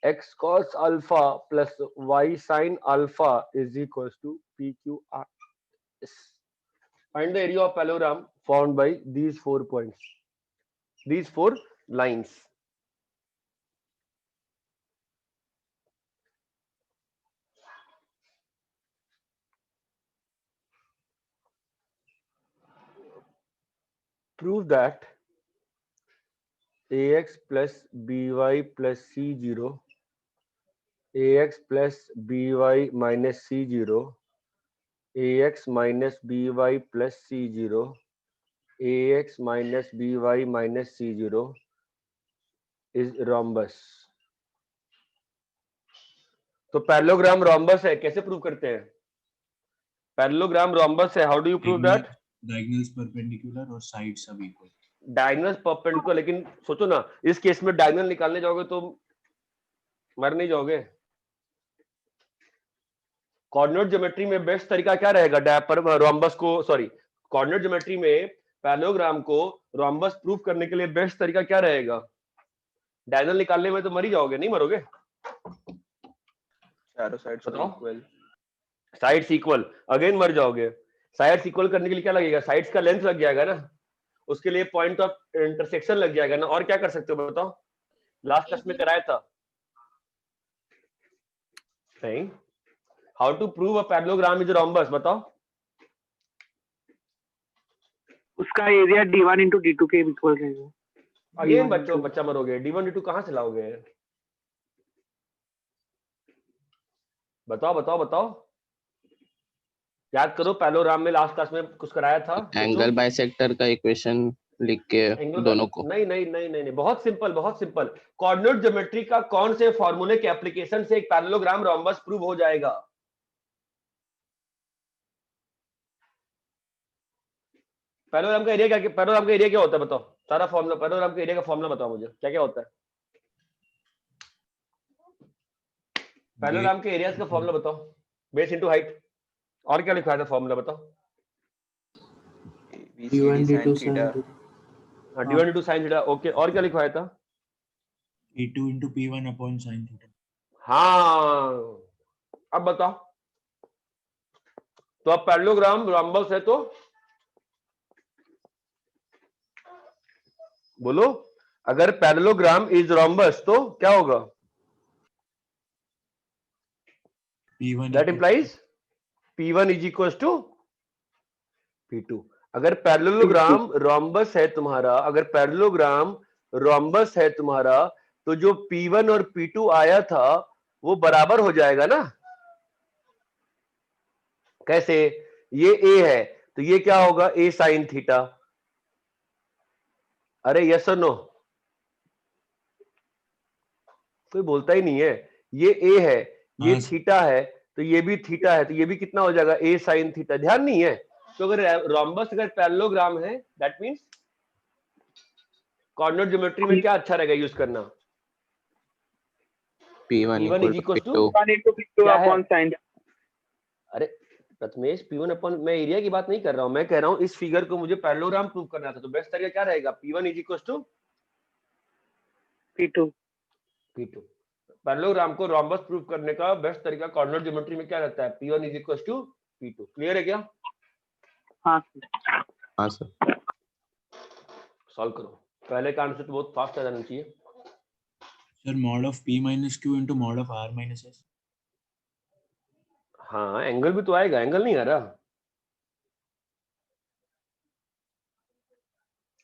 x cos alpha plus y sin alpha is equals to pqr. Find the area of parallelogram formed by these 4 points, these 4 lines. Prove that ax plus by plus c0, ax plus by minus c0, ax minus by plus c0, ax minus by minus c0 is rhombus. तो parallelogram rhombus है, कैसे prove करते हैं? Parallelogram rhombus है, how do you prove that? Diagonals perpendicular और sides सब equal. Diagonal perpendicular, लेकिन सोचो ना, इस केस में डायगोनल निकालने जाओगे तो मर नहीं जाओगे। कोऑर्डिनेट ज्योमेट्री में बेस्ट तरीका क्या रहेगा रोम्बस को, सॉरी, कोऑर्डिनेट ज्योमेट्री में पैरेललोग्राम को रोम्बस प्रूव करने के लिए बेस्ट तरीका क्या रहेगा? डायगोनल निकालने में तो मर ही जाओगे, नहीं मरोगे? चारों साइड्स बताओ। इक्वल। साइड्स इक्वल, अगेन मर जाओगे। साइड्स इक्वल करने के लिए क्या लगेगा? साइड्स का लेंथ लग जाएगा ना, उसके लिए पॉइंट ऑफ इंटरसेक्शन लग जाएगा ना, और क्या कर सकते हो बताओ? लास्ट क्लास में कराया था नहीं? How to prove a parallelogram is rhombus, बताओ। उसका एरिया d1 into d2 के इक्वल रहेगा। अगेन D1 बच्चों into- बच्चा मरोगे, d1 d2 कहां से लाओगे? बताओ बताओ बताओ, याद करो, पैरेललोग्राम में लास्ट क्लास में कुछ कराया था। एंगल बाइसेक्टर का इक्वेशन लिख के एंगल दोनों को। नहीं नहीं नहीं नहीं नहीं, बहुत सिंपल, बहुत सिंपल। कोऑर्डिनेट ज्योमेट्री का कौन से फॉर्मूले के एप्लीकेशन से एक पैरेललोग्राम रोम्बस प्रूव हो जाएगा? पैरेललोग्राम का एरिया क्या, पैरेललोग्राम का एरिया क्या होता है बताओ? सारा फॉर्मूला, पैरेललोग्राम के एरिया का फॉर्मूला बताओ मुझे, क्या क्या होता है? पैरेललोग्राम के एरियाज का फॉर्मूला बताओ। बेस इनटू हाइट, और क्या लिखा था फॉर्मूला बताओ? BCD sin theta। हाँ, d1 into sin theta, okay, और क्या लिखवाया था? P2 into P1 upon sin theta। हाँ, अब बताओ। तो अब पैरेललोग्राम रोम्बस है तो बोलो, अगर पैरेललोग्राम इज रोम्बस तो क्या होगा? P1 that equal implies P1 is equal to P2। अगर पैरेललोग्राम रोम्बस है तुम्हारा, अगर पैरेललोग्राम रोम्बस है तुम्हारा, तो जो P1 और P2 आया था वो बराबर हो जाएगा ना। कैसे? ये A है तो ये क्या होगा? A sin theta. अरे यस और नो? कोई बोलता ही नहीं है। ये A है, ये हाँ, थीटा है, तो ये भी थीटा है, तो ये भी कितना हो जाएगा? A sin theta. ध्यान नहीं है? तो अगर रोम्बस अगर पैरेललोग्राम है, दैट मींस कोऑर्डिनेट ज्योमेट्री में क्या अच्छा रहेगा यूज करना? P1 P1 equal is to equals to P2। 1 into P2 क्या है? upon sin। अरे प्रथमेश, P1 अपन, मैं एरिया की बात नहीं कर रहा हूं, मैं कह रहा हूं इस फिगर को मुझे पैरेललोग्राम प्रूव करना था, तो बेस्ट तरीका क्या रहेगा? P1 is equal to P2। P2। Parallelogram को रोम्बस प्रूव करने का बेस्ट तरीका कोऑर्डिनेट ज्योमेट्री में क्या रहता है? P1 is equal to P2। Clear है क्या? हाँ हाँ सर। सॉल्व करो। पहले का आंसर तो बहुत फास्ट आ जाना चाहिए। Sir mod of P minus Q into mod of R minus S। हाँ, एंगल भी तो आएगा, एंगल नहीं आ रहा?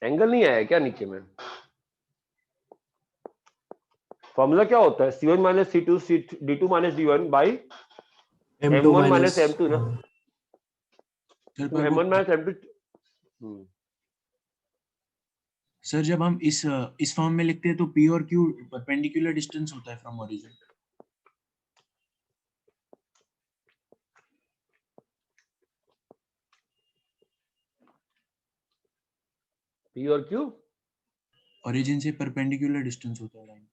एंगल नहीं आया क्या नीचे में? फॉर्मूला क्या होता है? C1 minus C2 D2 minus D1 by M2 M1 minus minus M2 ना? सर तो पर वो M1 माइनस M2। सर जब हम इस फॉर्म में लिखते हैं तो P और Q परपेंडिकुलर डिस्टेंस होता है फ्रॉम ओरिजिन। P और Q ओरिजिन से परपेंडिकुलर डिस्टेंस होता है लाइन।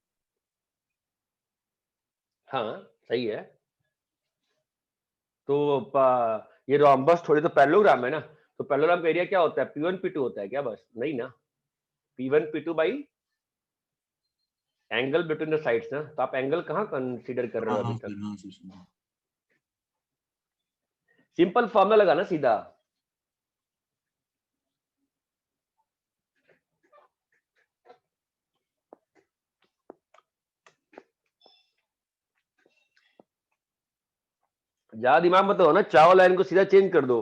हाँ सही है। तो ये रोम्बस थोड़ी तो पैरेललोग्राम है ना, तो पैरेललोग्राम का एरिया क्या होता है? P1 P2 होता है क्या? बस नहीं ना, P1 P2 by angle between the sides ना। तो आप एंगल कहाँ कंसीडर कर रहे हाँ हो अभी हाँ तक? सर, हाँ सर। सिंपल फॉर्मूला लगाना सीधा। ज्यादा दिमाग मत हो ना, चावल लाइन को सीधा चेंज कर दो।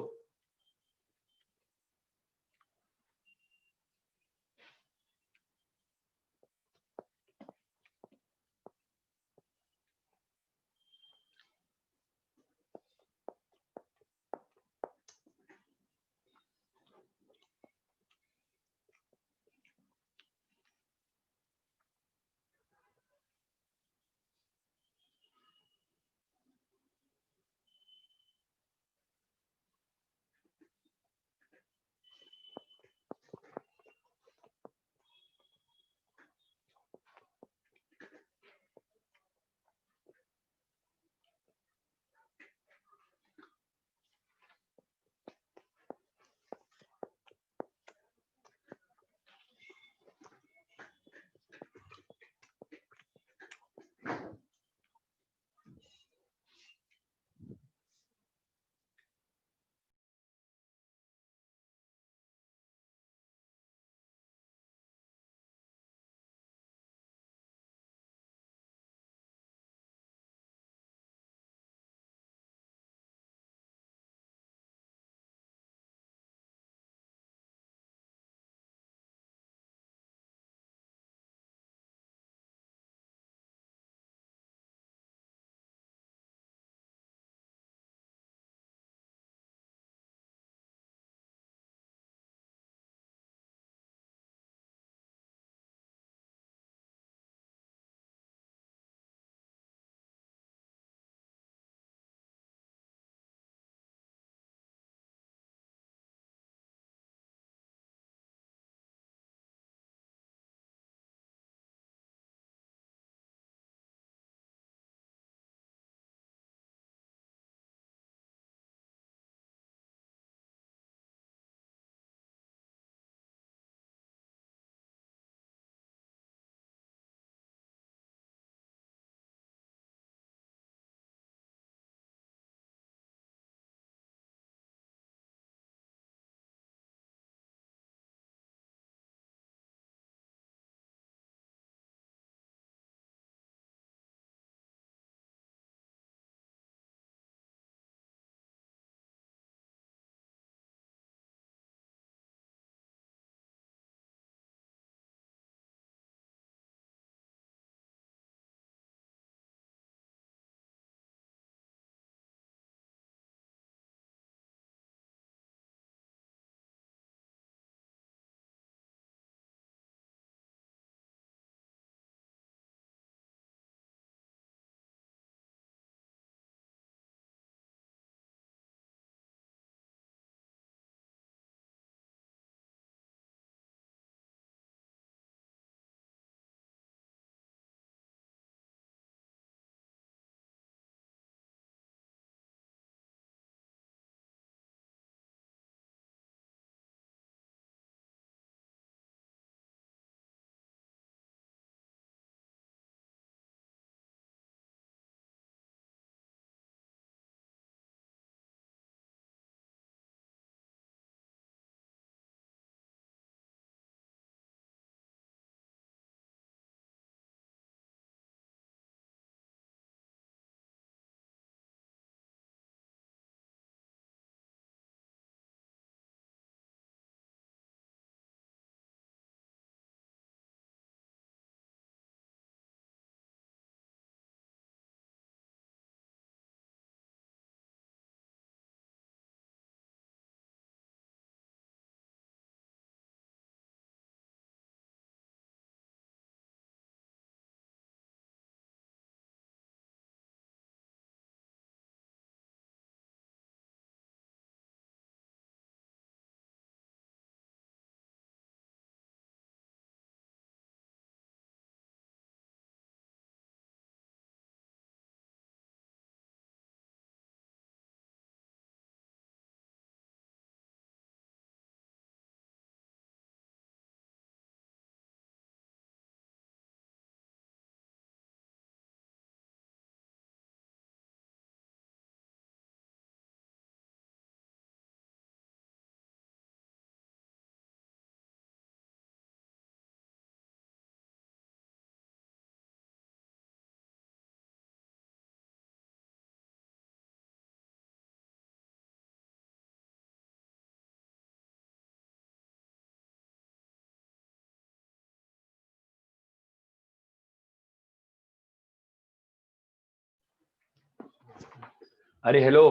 अरे हेलो,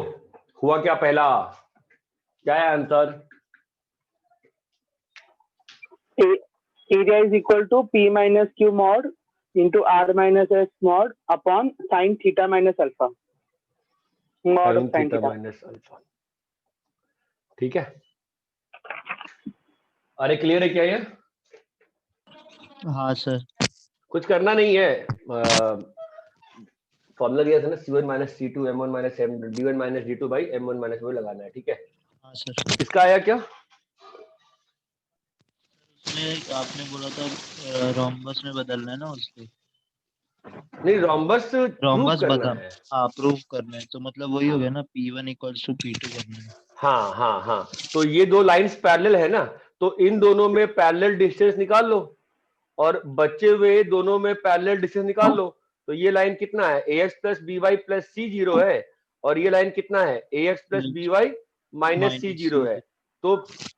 हुआ क्या पहला? क्या है answer? area is equal to p minus q mod into r minus s mod upon sin theta minus alpha mod of sin sin theta theta. Minus alpha. ठीक है, अरे क्लियर है क्या ये? हाँ सर। कुछ करना नहीं है, फॉर्मूला दिया था ना, C1 minus C2 M1 minus D1 minus D2 by M1 minus वो लगाना है। ठीक है, हाँ सर। इसका आया क्या? उसमें आपने बोला था रोम्बस में बदलना है ना उसको। नहीं, रोम्बस प्रूव रोम्बस करना बदल, है। हाँ प्रूव करना है, तो मतलब वही हो गया ना, P1 इक्वल्स टू P2 करना है। हाँ हाँ हाँ, तो ये दो लाइंस पैरेलल है ना, तो इन दोनों में पैरेलल डिस्टेंस निकाल लो और बचे हुए दोनों में पैरेलल डिस्टेंस निकाल लो। तो ये लाइन कितना है? ax plus B Y plus c zero है, और ये लाइन कितना है? ax plus B y minus c zero है। तो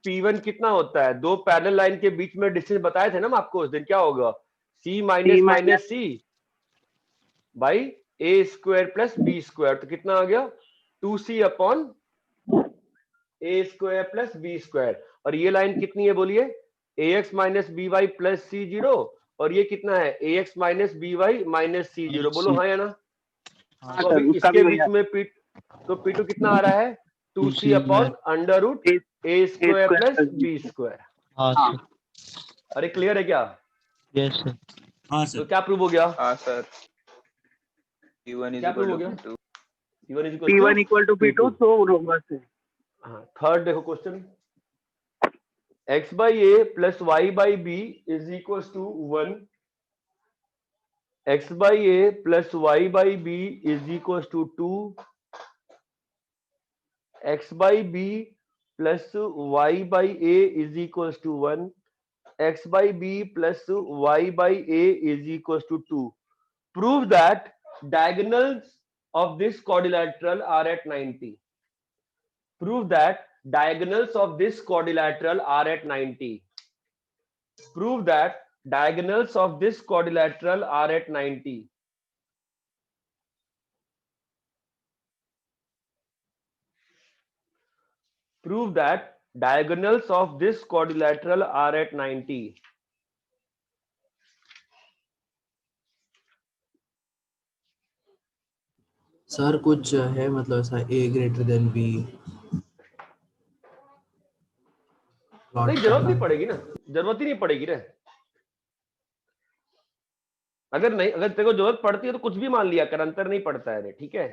P1 कितना होता है? दो पैरेलल लाइन के बीच में डिस्टेंस बताए थे ना हम आपको उस दिन, क्या होगा? c minus minus c by a square plus b square. तो कितना आ गया? 2c upon a square plus b square. और ये लाइन कितनी है बोलिए? ax minus b Y plus c zero, और ये कितना है? ax minus b y minus c zero. बोलो हाँ या ना? हाँ तो सर, अभी उसका इसके भी वही बीच में तो P2 कितना आ रहा है? 2c 2c upon under root a square plus b square. हाँ हाँ. सर। अरे क्लियर है क्या? Yes sir. हाँ तो सर। क्या प्रूव हो गया? हाँ सर, P1 is क्या प्रूव equal हो to गया? P2. C1 is equal P1 equal to P2 P2। so robust है. हाँ, थर्ड देखो question, x by a plus y by b is equals to 1, x by a plus y by b is equals to 2, x by b plus y by a is equals to 1, x by b plus y by a is equals to 2. Prove that diagonals of this quadrilateral are at 90. Prove that diagonals of this quadrilateral are at 90. Prove that diagonals of this quadrilateral are at 90. Prove that diagonals of this quadrilateral are at 90. Sir कुछ है मतलब ऐसा a greater than b नहीं, जरूरत नहीं पड़ेगी ना, जरूरत ही नहीं पड़ेगी रे। अगर नहीं, अगर तेरे को जरूरत पड़ती है तो कुछ भी मान लिया कर, अंतर नहीं पड़ता है रे। ठीक है,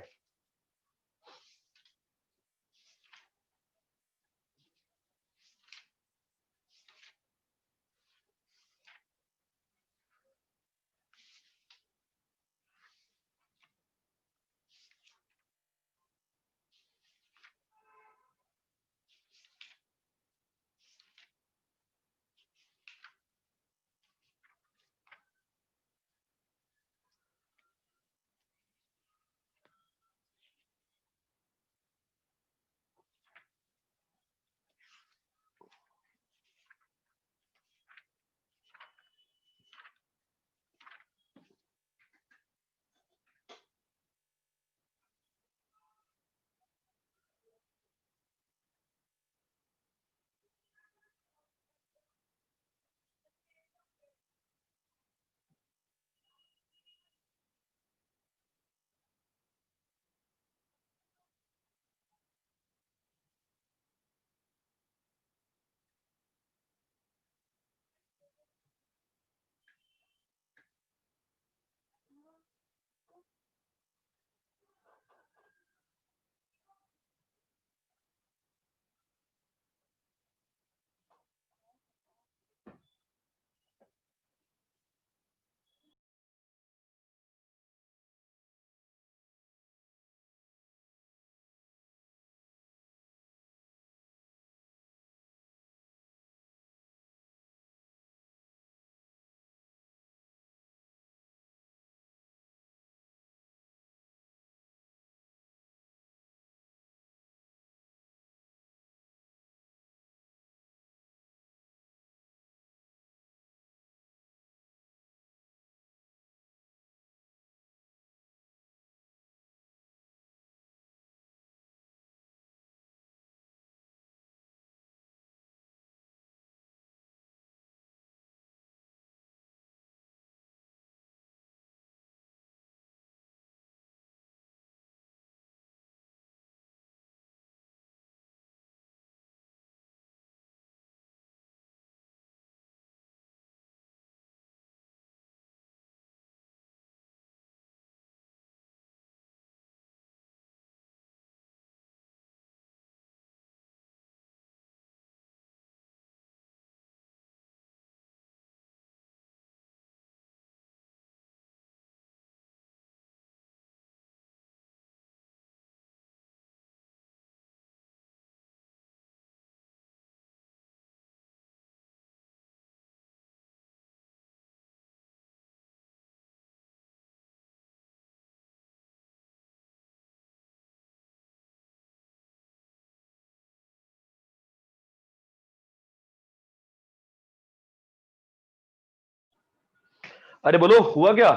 अरे बोलो हुआ क्या?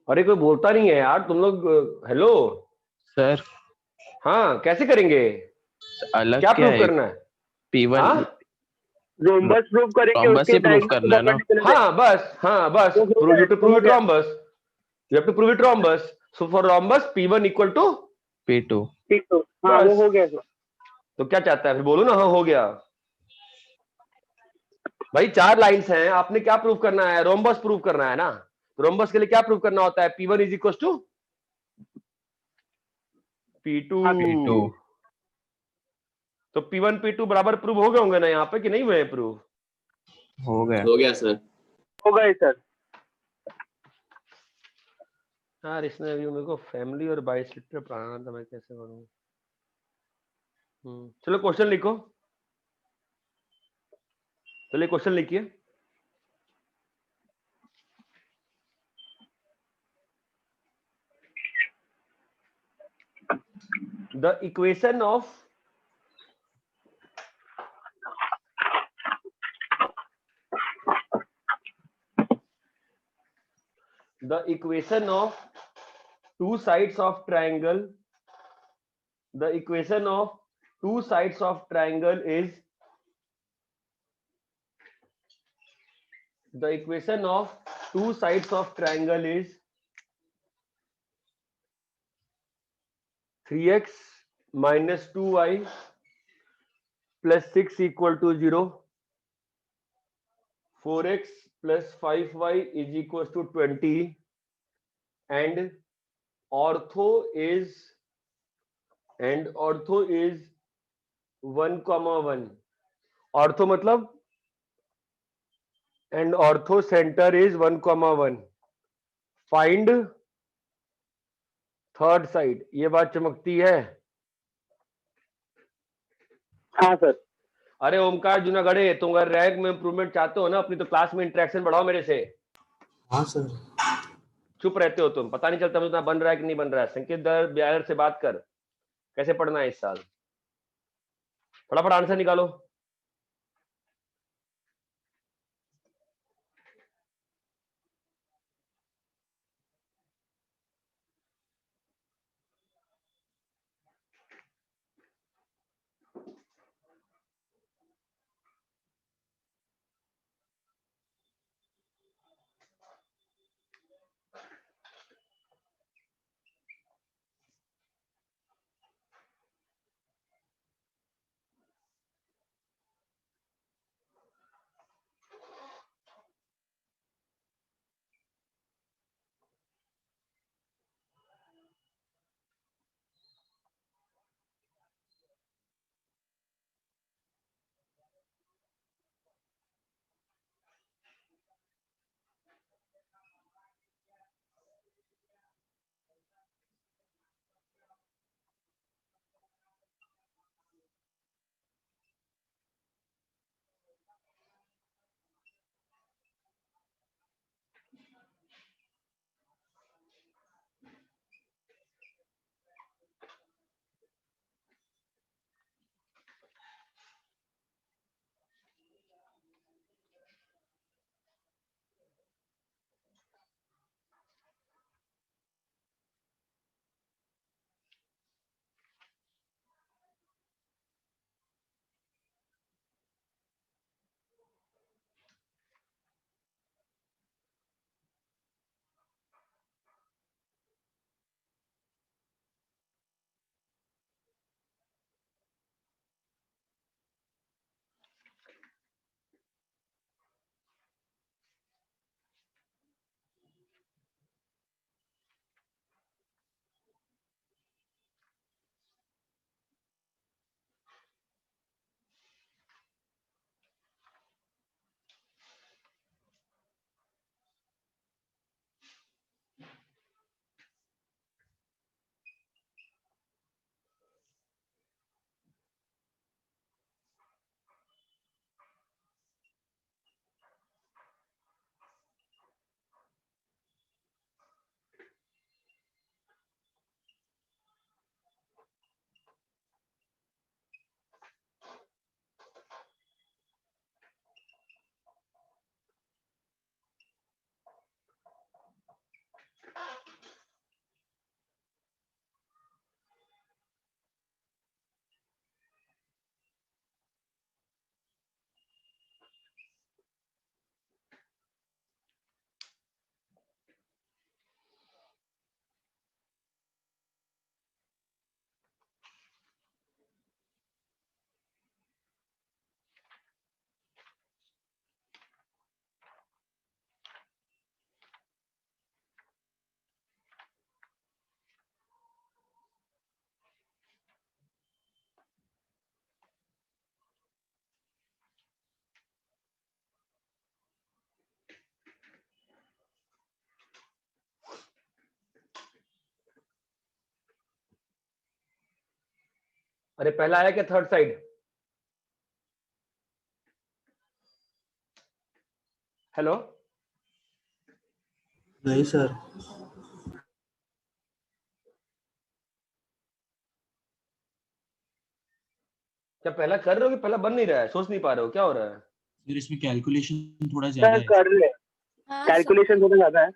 अरे कोई बोलता नहीं है यार तुम लोग। हेलो। सर हाँ कैसे करेंगे? अलग क्या क्या प्रूव है? करना है? P1 हाँ रोम्बस प्रूव करेंगे, रोम्बस उसके ही प्रूव डायगोनल करना है ना? परपेंडिकुलर है। हाँ बस वो हो प्रूव गया, यू टू वो प्रूव हो इट गया। rhombus. You have to prove it rhombus. So for rhombus P1 equal to P2 ठीक तो हाँ वो बस. हो गया सर। तो क्या चाहता है फिर बोलो ना? हाँ हो गया भाई। 4 लाइंस हैं, आपने क्या प्रूव करना है? रोम्बस प्रूव करना है ना। तो रोम्बस के लिए क्या प्रूव करना होता है? P1 is equal to P2. हाँ P2 तो P1 P2 बराबर प्रूव हो गए होंगे ना यहाँ पे, कि नहीं हुए प्रूव? हो गया। हो गया सर। हो गए सर। यार इसने अभी मेरे को फैमिली और बाइसेक्टर पढ़ाना था, मैं कैसे करूँ? चलो क्वेश्चन लिखो। चलिए क्वेश्चन लिखिए। The equation of two sides of triangle. The equation of two sides of triangle is the equation of two sides of triangle is 3x minus 2y plus 6 equal to 0, 4x plus 5y is equals to 20, and ortho is 1, 1. Ortho मतलब and ortho center is 1, 1. Find third side. ये बात चमकती है। हाँ sir. अरे ओमकार जूनागढ़े, तुम अगर rank में इंप्रूवमेंट चाहते हो ना अपनी, तो क्लास में इंटरेक्शन बढ़ाओ मेरे से। हाँ सर। चुप रहते हो तुम, पता नहीं चलता मुझे बन रहा है कि नहीं बन रहा है। संकेत दर ब्यायर से बात कर, कैसे पढ़ना है इस साल। फटाफट आंसर निकालो। अरे पहला आया क्या थर्ड साइड? हेलो, नहीं सर, क्या पहला कर रहे हो कि पहला बन नहीं रहा है? सोच नहीं पा रहे हो, क्या हो रहा है? फिर इसमें कैलकुलेशन थोड़ा ज्यादा सर है। कर रहे कैलकुलेशन थोड़ा ज्यादा है।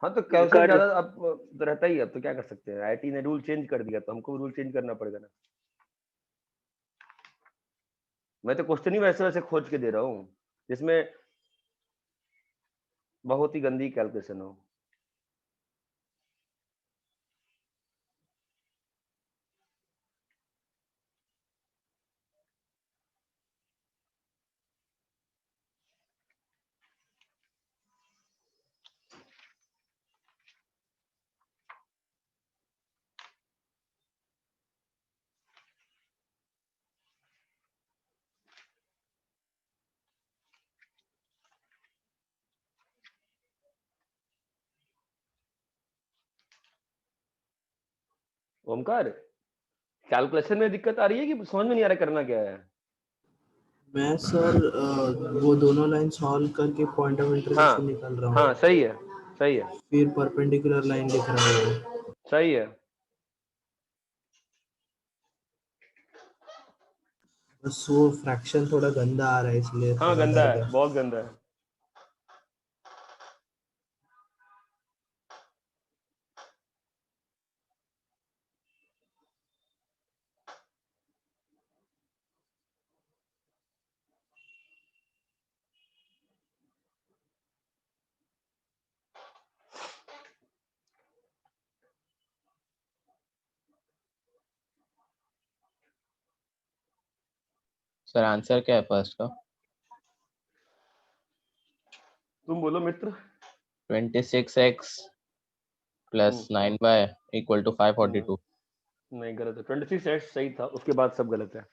हाँ तो कैलकुलेशन कर ज्यादा अब तो रहता ही है, अब तो क्या कर सकते हैं, आईटी ने रूल चेंज कर दिया तो हमको रूल चेंज करना पड़ेगा ना। मैं तो क्वेश्चन ही वैसे वैसे खोज के दे रहा हूँ जिसमें बहुत ही गंदी कैलकुलेशन हो। ओमकार, कैलकुलेशन में दिक्कत आ रही है कि समझ में नहीं आ रहा करना क्या है? मैं सर वो दोनों लाइन सॉल्व करके पॉइंट ऑफ इंटरसेक्शन हाँ निकाल रहा हाँ, हूँ, सही है, सही है, फिर परपेंडिकुलर लाइन लिख रहा हूँ। सही है। बस वो फ्रैक्शन थोड़ा गंदा आ रहा है इसलिए हाँ थोड़ा गंदा दर्द है, है। बहुत गंदा है। सर आंसर क्या है फर्स्ट का? तुम बोलो मित्र। 26x plus 9y equal to 542। नहीं, गलत है, 26 सही था, उसके बाद सब गलत है।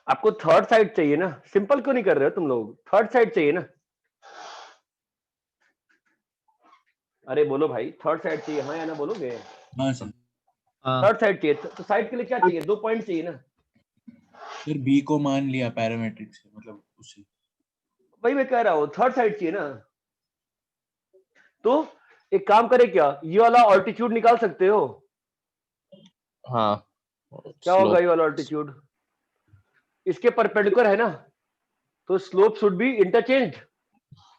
आपको थर्ड साइड चाहिए ना, सिंपल क्यों नहीं कर रहे हो तुम लोग? थर्ड साइड चाहिए ना। अरे बोलो भाई, थर्ड साइड चाहिए, हाँ या ना बोलोगे? हाँ सर। हाँ थर्ड साइड चाहिए तो साइड के लिए क्या चाहिए? 2 पॉइंट चाहिए ना। फिर बी को मान लिया पैरामीट्रिक से, मतलब उससे। वही मैं कह रहा हूँ, थर्ड साइड चाहिए ना। तो एक काम करे, क्या ये वाला ऑल्टीट्यूड निकाल सकते हो? हाँ क्या होगा स्लोप। ये वाला ऑल्टीट्यूड? इसके परपेंडिकुलर है ना, तो slope should be interchange.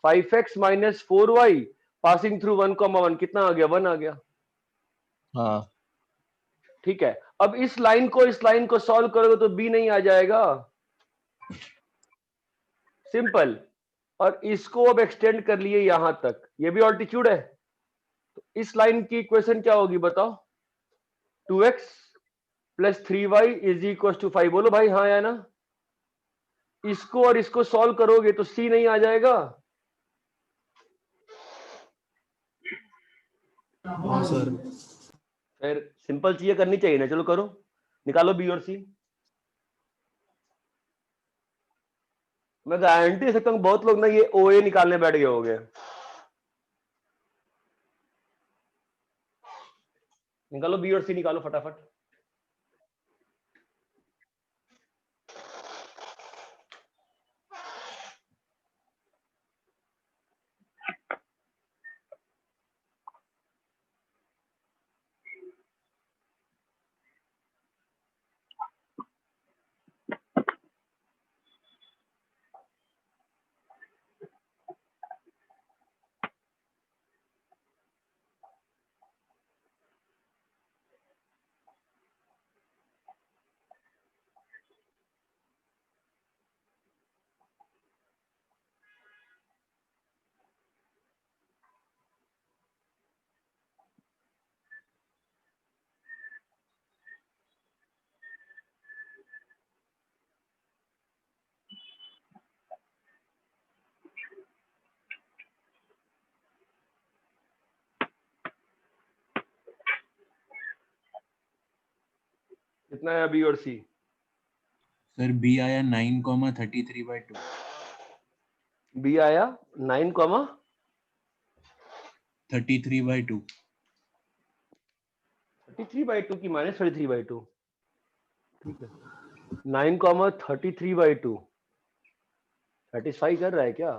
5x minus 4y passing through 1,1 कितना आ गया? 1 आ गया। हाँ ठीक है, अब इस लाइन को सॉल्व करोगे तो b नहीं आ जाएगा, सिंपल। और इसको अब एक्सटेंड कर लिए यहां तक, ये भी ऑल्टीट्यूड है, तो इस लाइन की इक्वेशन क्या होगी बताओ? 2x plus 3y is equal to 5। बोलो भाई हाँ या ना। इसको और इसको सॉल्व करोगे तो c नहीं आ जाएगा? हाँ सर, फिर सिंपल चीजें करनी चाहिए ना, चलो करो, निकालो बी और सी। मैं गारंटी दे सकता हूँ बहुत लोग ना ये ओ ए निकालने बैठ गए होंगे। निकालो बी और सी, निकालो फटाफट। कितना है बी और सी? सर बी आया 9,33/2. बी आया 9, 33/2. 33/2 की -33/2. ठीक है, 9, 33/2 सेटिस्फाई कर रहा है क्या?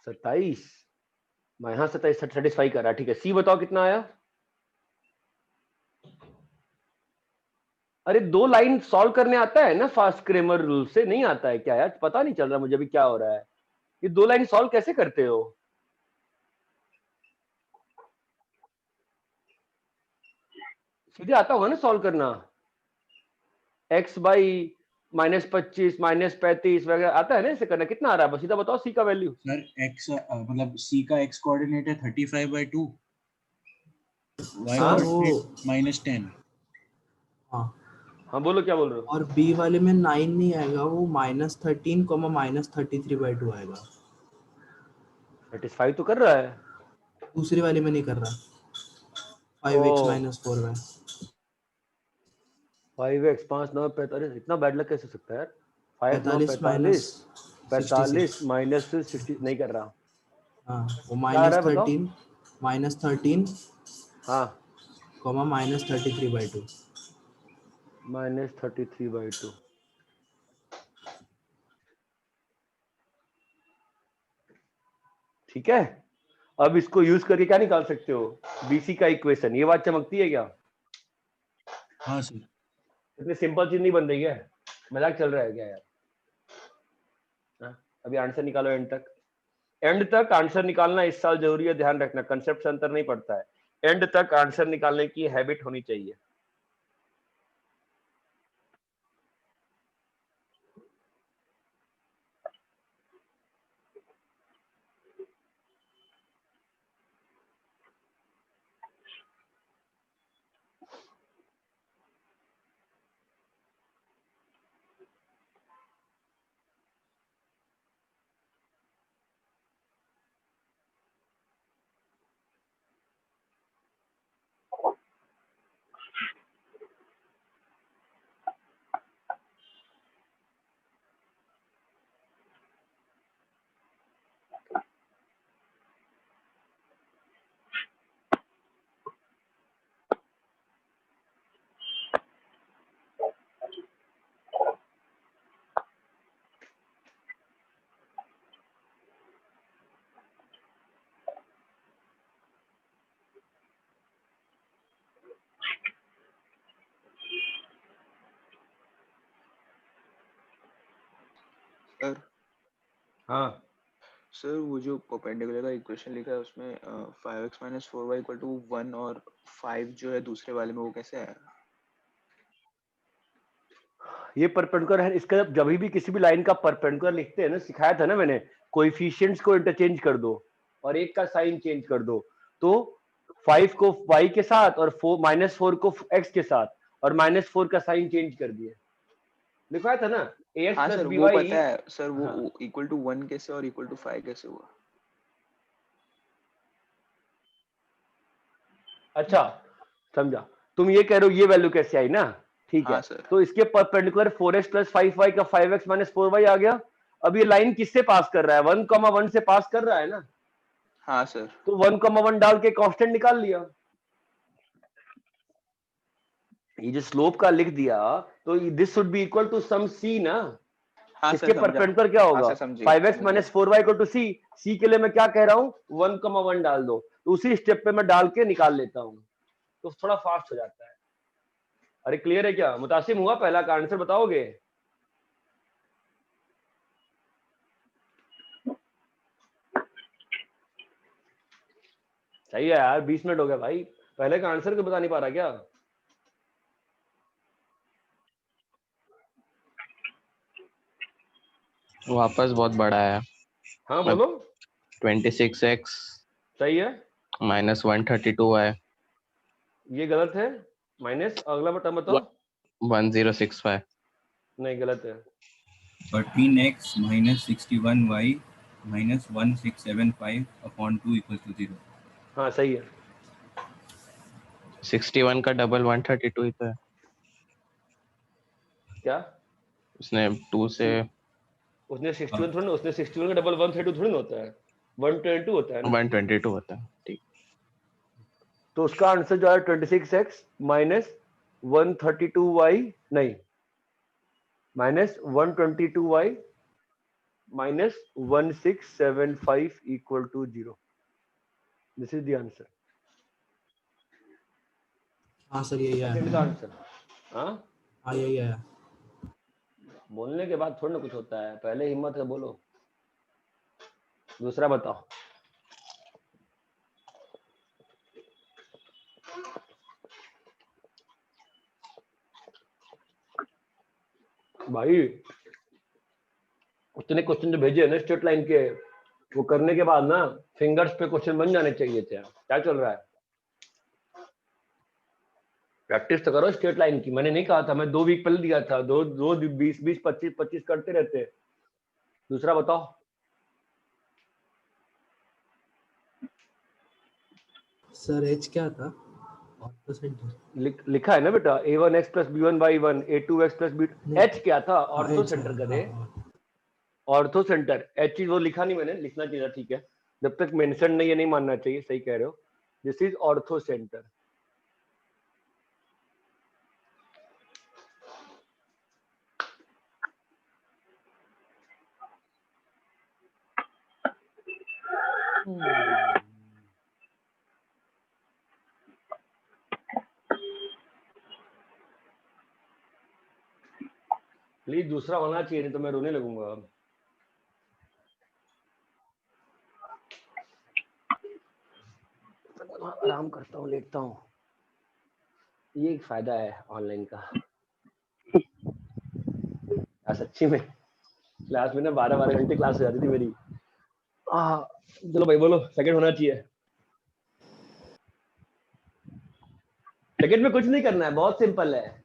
27, हाँ 27 सेटिस्फाई कर रहा है। ठीक है, सी बताओ कितना आया? अरे 2 लाइन सॉल्व करने आता है ना फास्ट क्रेमर रूल से? नहीं आता है क्या यार? पता नहीं चल रहा मुझे अभी क्या हो रहा है। ये 2 लाइन सॉल्व कैसे करते हो? सीधे आता होगा ना सॉल्व करना? x बाई -25 -35 वगैरह आता है ना इसे करना? कितना आ रहा है बस सीधा बताओ सी का वैल्यू। सर x मतलब c का x कोऑर्डिनेट है 35/2. y हाँ? कोऑर्डिनेट -10. हाँ, हाँ बोलो, क्या बोल रहे हो? और बी वाले में 9 नहीं आएगा, वो -13, -33/2 आएगा। सेटिस्फाई तो कर रहा है। दूसरी वाले में नहीं कर रहा। 5x ओ, - 4y। 5x 5 9 45, इतना बैड लक कैसे हो सकता है यार? 5 9 45 45 -66। 45 -60 नहीं कर रहा। हाँ, वो क्या आ रहा है बताओ? -13 हाँ, -33/2। -33/2। ठीक है, अब इसको यूज करके क्या निकाल सकते हो? बीसी का इक्वेशन। ये बात चमकती है क्या? हाँ सर. इतनी सिंपल चीज नहीं बन रही है, मजाक चल रहा है क्या यार? हाँ? अभी आंसर निकालो एंड तक। एंड तक आंसर निकालना इस साल जरूरी है, ध्यान रखना, कंसेप्ट से अंतर नहीं पड़ता है। एंड तक आंसर निकालने की हैबिट होनी चाहिए। सर हाँ, सर वो जो परपेंडिकुलर का इक्वेशन लिखा है उसमें 5x - 4y = 1 और 5 जो है दूसरे वाले में, वो कैसे आया? ये परपेंडिकुलर है। इसका जब भी किसी भी लाइन का परपेंडिकुलर लिखते हैं ना, सिखाया था ना मैंने, कोएफिशिएंट्स को इंटरचेंज कर दो और एक का साइन चेंज कर दो। तो 5 को y के साथ और -4 को x के साथ, और -4 का साइन चेंज कर दिए। लिखवाया था ना, ax हाँ प्लस सर, by। वो पता है सर, वो हाँ, =1 कैसे और =5 कैसे हुआ? अच्छा समझा। तुम ये कह रहे हो ये वैल्यू कैसे आई ना? ठीक है, हाँ सर. तो इसके परपेंडिकुलर 4x + 5y का 5x - 4y आ गया। अब ये लाइन किससे पास कर रहा है? 1, 1 से पास कर रहा है ना? हाँ सर. तो 1, 1 डाल के कांस्टेंट निकाल लिया। ये जो स्लोप का लिख दिया, तो this should be equal to some c ना? हाँ इसके सर, समझा. परपेंडिकुलर क्या हाँ होगा? सर, समझ 5x गया. - 4y = c। c के लिए मैं क्या कह रहा हूँ? 1, 1 डाल दो। तो उसी स्टेप पे मैं डाल के निकाल लेता हूँ, तो थोड़ा फास्ट हो जाता है। अरे क्लियर है क्या? मुतासिम हुआ पहला का आंसर बताओगे? सही है यार, 20 मिनट हो गया भाई। पहले का आंसर क्यों बता नहीं पा रहा क्या? वापस बहुत बड़ा है। हाँ बोलो। 26x सही है, -132y ये गलत है। माइनस अगला बटन बताओ। 1065। नहीं, गलत है। 13x - 61y - 1675/2 = 0. हाँ सही है। 61 का डबल 132 ही तो है। क्या उसने 2 से उसने 61 थोड़ी ना, उसने 61 का डबल 132 थोड़ी ना होता है, 122 होता है ना। 122 होता है। ठीक, तो उसका आंसर जो है 26x माइनस 132y नहीं minus 122y minus 1675 equal to 0। This is the answer. हाँ सर यही सेकंड है। का आंसर। हाँ हाँ यही है। बोलने के बाद थोड़ा ना कुछ होता है, पहले हिम्मत है बोलो। दूसरा बताओ। भाई उतने क्वेश्चन जो भेजे हैं ना स्ट्रेट लाइन के, वो करने के बाद ना फिंगर्स पे क्वेश्चन बन जाने चाहिए थे। क्या चल रहा है? प्रैक्टिस तो करो स्ट्रेट लाइन की। मैंने नहीं कहा था, मैं 2 वीक पहले दिया था, रोज 20 25 करते रहते। दूसरा बताओ। सर एच क्या था? ऑर्थो सेंटर लिखा है ना बेटा, a1x plus b1y1 a2x plus b। H क्या था? ऑर्थो सेंटर का दे। ऑर्थो सेंटर एच वो लिखा नहीं मैंने, लिखना चाहिए। ठीक है, जब तक मेंशन नहीं है नहीं मानना चाहिए। सही कह रहे हो। This is ortho centre. Please दूसरा होना चाहिए, नहीं तो मैं रोने लगूंगा। आराम करता हूँ, लेटता हूँ। ये एक फायदा है ऑनलाइन का। सच्ची में क्लास में ना 12 घंटे क्लास हो जाती थी मेरी। चलो भाई बोलो, सेकंड होना चाहिए। सेकंड में कुछ नहीं करना है, बहुत सिंपल है।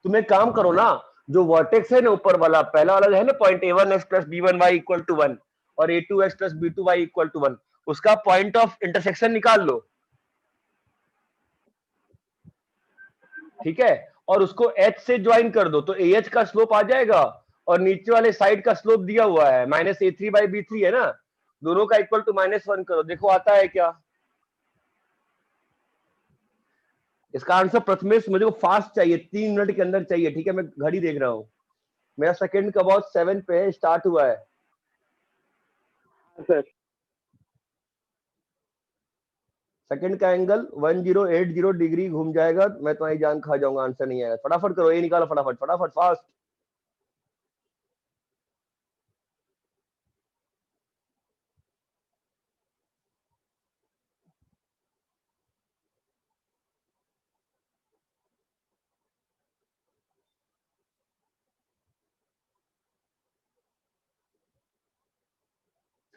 तुम एक काम करो ना, जो वर्टेक्स है ना ऊपर वाला, पहला वाला है ना point a1x plus b1y equal to 1 और a2x plus b2y equal to 1, उसका पॉइंट ऑफ इंटरसेक्शन निकाल लो। ठीक है, और उसको h से ज्वाइन कर दो तो ah का स्लोप आ जाएगा, और नीचे वाले साइड का स्लोप दिया हुआ है माइनस a3/b3 है ना, दोनों का इक्वल टू -1 करो, देखो आता है क्या। इसका आंसर प्रथमेश मुझे को फास्ट चाहिए, 3 मिनट के अंदर चाहिए। ठीक है, मैं घड़ी देख रहा हूँ, मेरा सेकंड का अबाउट 7 पे स्टार्ट हुआ है। सर सेकंड का एंगल 1080 डिग्री घूम जाएगा, मैं तुम्हारी जान खा जाऊंगा। आंसर नहीं आएगा, फटाफट करो, ये निकालो फटाफट फटाफट फास्ट।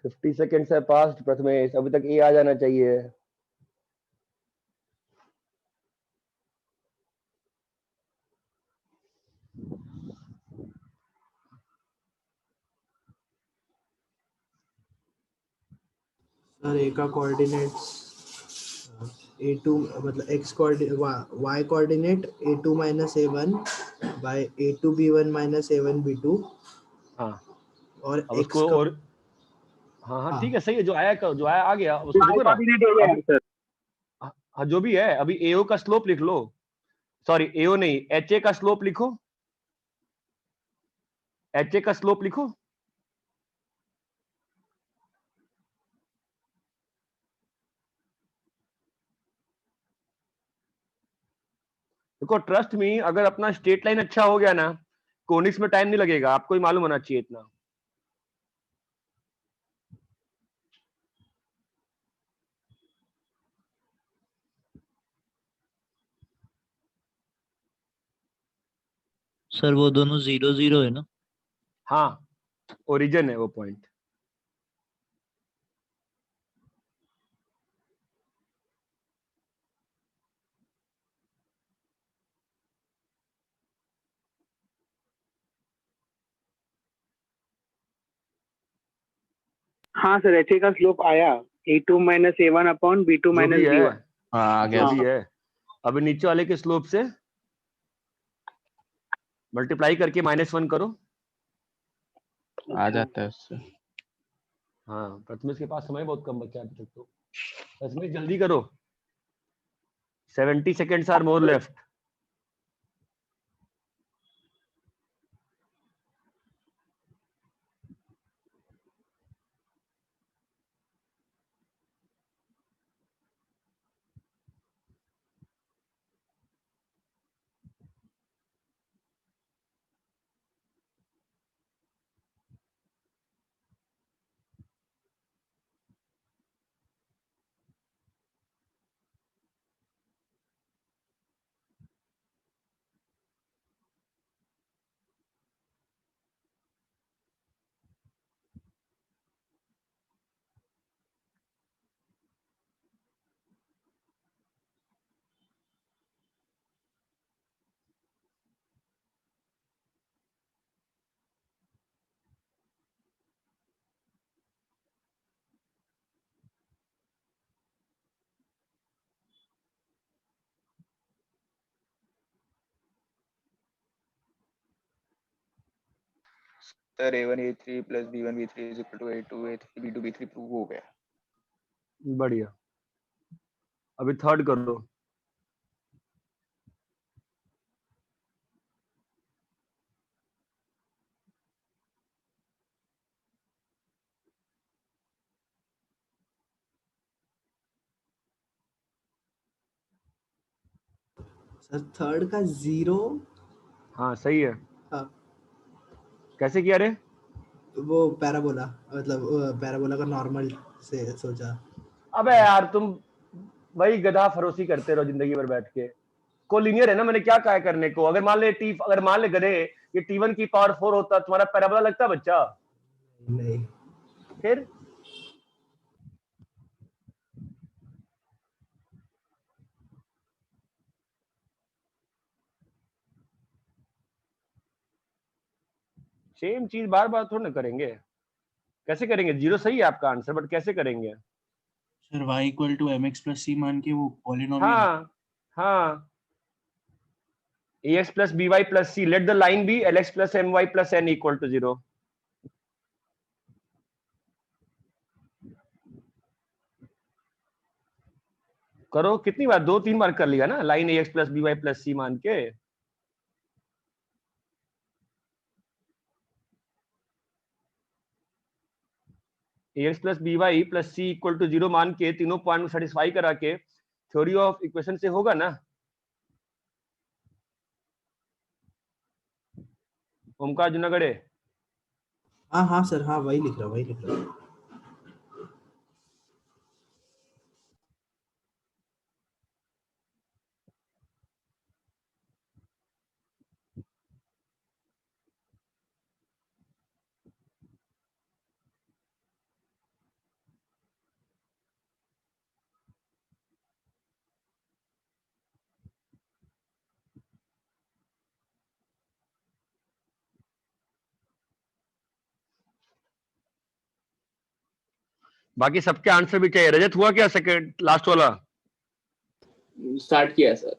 फिफ्टी सेकेंड है पास्ट प्रथमेश, अभी तक ए आ जाना चाहिए। सर ए का कोऑर्डिनेट्स a2 मतलब x y coordinate a2 minus a1 by a2 b1 minus a1 b2 हाँ और अब x उसको का और हाँ ठीक है, सही है, जो आया जो आया आ गया उसको y देखो ना। कोऑर्डिनेट हो गया अभी सर। हाँ जो भी है, अभी एओ का स्लोप लिख लो, सॉरी एओ नहीं, एच ए का स्लोप लिखो, एच ए का स्लोप लिखो। देखो ट्रस्ट मी, अगर अपना स्ट्रेट लाइन अच्छा हो गया ना, कोनिक्स में टाइम नहीं लगेगा, आपको ही मालूम होना चाहिए इतना। सर वो दोनों 0 0 है ना? हाँ ओरिजिन है वो पॉइंट। हाँ सर, एच का स्लोप आया a2 minus a1 upon b2 जो माइनस भी है, b1। हाँ आ गया जो हाँ। भी है, अभी नीचे वाले के स्लोप से मल्टीप्लाई करके -1 करो। आ जाता है उससे। हाँ, प्रथमेश के पास समय बहुत कम बचा है अभी तक तो। प्रथमेश जल्दी करो, 70 seconds are more left. Sir A1 A3 plus B1 B3 is equal to A2 A3 B2 B3 prove हो गया। बढ़िया, अभी थर्ड कर लो। सर थर्ड का 0। हाँ सही है। हाँ, कैसे किया रे? वो पैराबोला, मतलब पैराबोला का नॉर्मल से सोचा। अबे यार तुम वही गधा फरोसी करते रहो जिंदगी भर बैठ के। कोलिनियर है ना, मैंने क्या कहा है करने को। अगर मान ले गधे ये T1 की पावर 4 होता, तुम्हारा पैराबोला लगता बच्चा? नहीं, फिर सेम चीज बार बार थोड़ा ना करेंगे। कैसे करेंगे? 0 सही है आपका आंसर, बट कैसे करेंगे? Sir y equal to mx plus c मान के वो पॉलिनोमियल। हाँ हाँ, ax plus by plus c, let the line be lx plus my plus n equal to 0। करो, कितनी बार? 2-3 बार कर लिया ना line ax plus by plus c मान के। ax plus by plus c equal to 0 मान के तीनों पॉइंट को सेटिस्फाई करा के थ्योरी ऑफ इक्वेशन से होगा ना। ओमकार जुनागढ़े, हाँ हाँ सर, हाँ वही लिख रहा, वही लिख रहा। बाकी सबके आंसर भी चाहिए। रजत हुआ क्या सेकंड लास्ट वाला? स्टार्ट किया सर।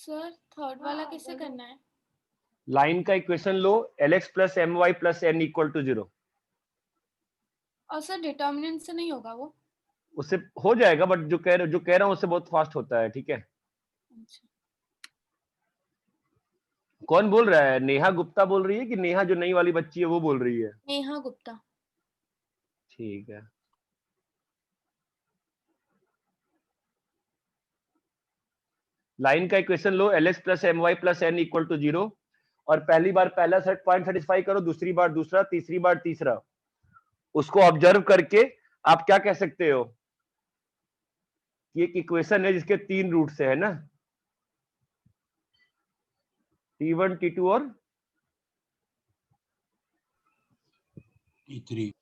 सर थर्ड वाला कैसे करना है? लाइन का इक्वेशन लो, lx plus M Y plus N equal to 0। और सर डिटर्मिनेंट से नहीं होगा वो? उससे हो जाएगा, बट जो कह रहा हूँ उससे बहुत फास्ट होता है, ठीक है। अच्छा। कौन बोल रहा है? नेहा गुप्ता बोल रही है कि नेहा जो नई वाली बच्ची है वो बोल रही है? नेहा गुप्ता। ठीक है। लाइन का इक्वेशन लो, lx plus M Y plus N equal to 0, और पहली बार पहला सेट पॉइंट सेटिस्फाई करो, दूसरी बार दूसरा, तीसरी बार तीसरा। उसको ऑब्जर्व करके आप क्या कह सकते हो? ये एक इक्वेशन है जिसके 3 रूट्स है ना, T1 T2 और T3।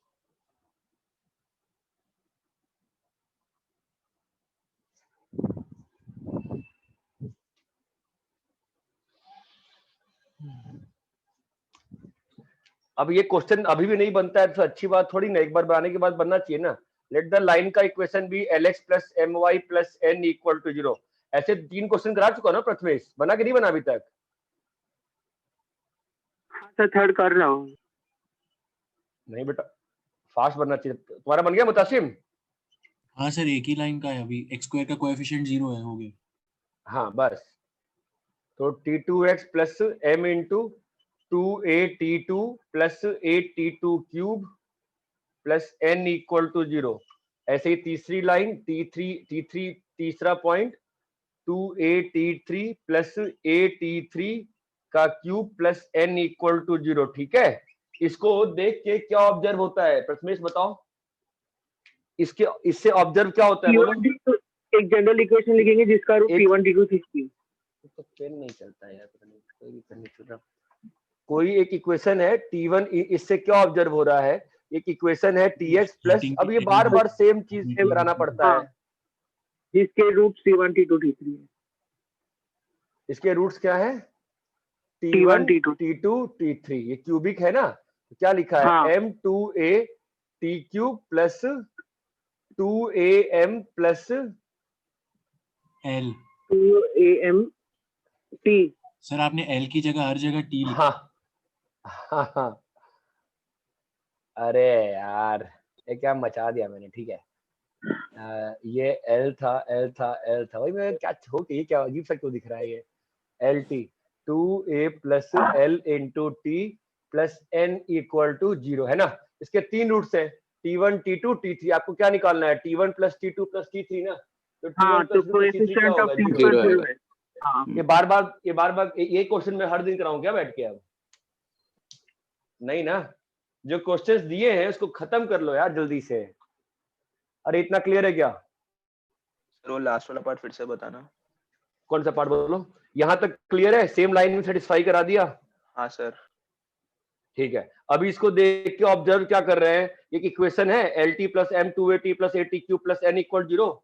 अब ये क्वेश्चन अभी भी नहीं बनता है तो अच्छी बात थोड़ी ना, एक बार बनाने के बाद बनना चाहिए ना। लेट द लाइन का इक्वेशन भी lx plus M Y plus N equal to 0। ऐसे 3 क्वेश्चन करा चुका ना प्रथमेश, बना के नहीं बना अभी तक? हाँ सर थर्ड कर रहा हूँ। नहीं बेटा, फास्ट बनना चाहिए। तुम्हारा बन गया मुतासिम? हाँ सर, एक ही लाइन का है अभी, एक्स स्क्वायर का कोएफिशिएंट 0 है, हो गया। हाँ बस, तो T2x plus M into 2a T2 plus 8T2 cube plus n equal to 0। ऐसे ही तीसरी लाइन T3 तीसरा point 2a T3 plus a T3 का cube plus n equal to 0, ठीक है। इसको देख के क्या ऑब्जर्व होता है प्रथमेश बताओ? इससे ऑब्जर्व क्या होता है बोलो? एक जनरल इक्वेशन लिखेंगे जिसका रूट T1 T2 T3। तो पेन नहीं चलता यार, पता नहीं कोई भी पेन नहीं चल रहा। कोई एक इक्वेशन है T1, इससे क्या ऑब्जर्व हो रहा है? एक इक्वेशन है Tx प्लस, अब ये बार बार सेम चीज कराना पड़ता है। जिसके रूट T1 T2 T3 है। इसके रूट्स क्या है? T1 T2 T3। ये क्यूबिक है ना, तो क्या लिखा है? हाँ। M2a T cube plus 2am plus L। 2am T। Sir आपने L की जगह हर जगह T लिखा। हाँ। अरे यार, ये क्या मचा दिया मैंने, ठीक है। ये L था भाई, मैं क्या छोड़, ये क्या अजीब सा क्यों दिख रहा है ये? LT 2a plus L into T plus n equal to 0 है ना। इसके 3 रूट्स हैं, T1 T2 T3। आपको क्या निकालना है? T1 plus T2 plus T3 ना, तो T1 प्लस T3 क्या होगा? 0 है। ये बार बार ये क्वेश्चन में हर दिन कराऊं क्या बैठ के? अब नहीं ना, जो क्वेश्चंस दिए हैं उसको खत्म कर लो यार जल्दी से। अरे इतना क्लियर है क्या? सर वो लास्ट वाला पार्ट फिर से बताना। कौन सा पार्ट बोलो? यहाँ तक क्लियर है? सेम लाइन में सेटिस्फाई करा दिया? हाँ सर। ठीक है, अभी इसको देख के ऑब्जर्व क्या कर रहे हैं? एक इक्वेशन है LT plus M 2AT plus AT cube plus n equal 0।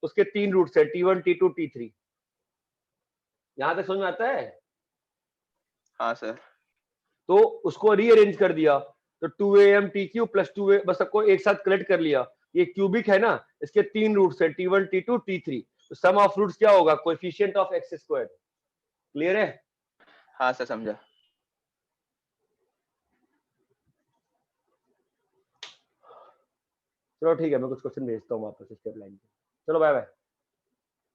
उसके 3 रूट्स है T1 T2 T3। यहां तक समझ में आता है? हाँ सर। तो उसको रीअरेंज कर दिया, तो 2am T cube plus 2a, बस सबको एक साथ कलेक्ट कर लिया। ये क्यूबिक है ना, इसके 3 रूट्स है T1 T2 T3। तो सम ऑफ रूट्स क्या होगा? Coefficient of x square. Clear है? हाँ सर समझा। चलो ठीक है, मैं कुछ क्वेश्चन भेजता हूँ वापस स्टेप लाइन पे। चलो बाय बाय।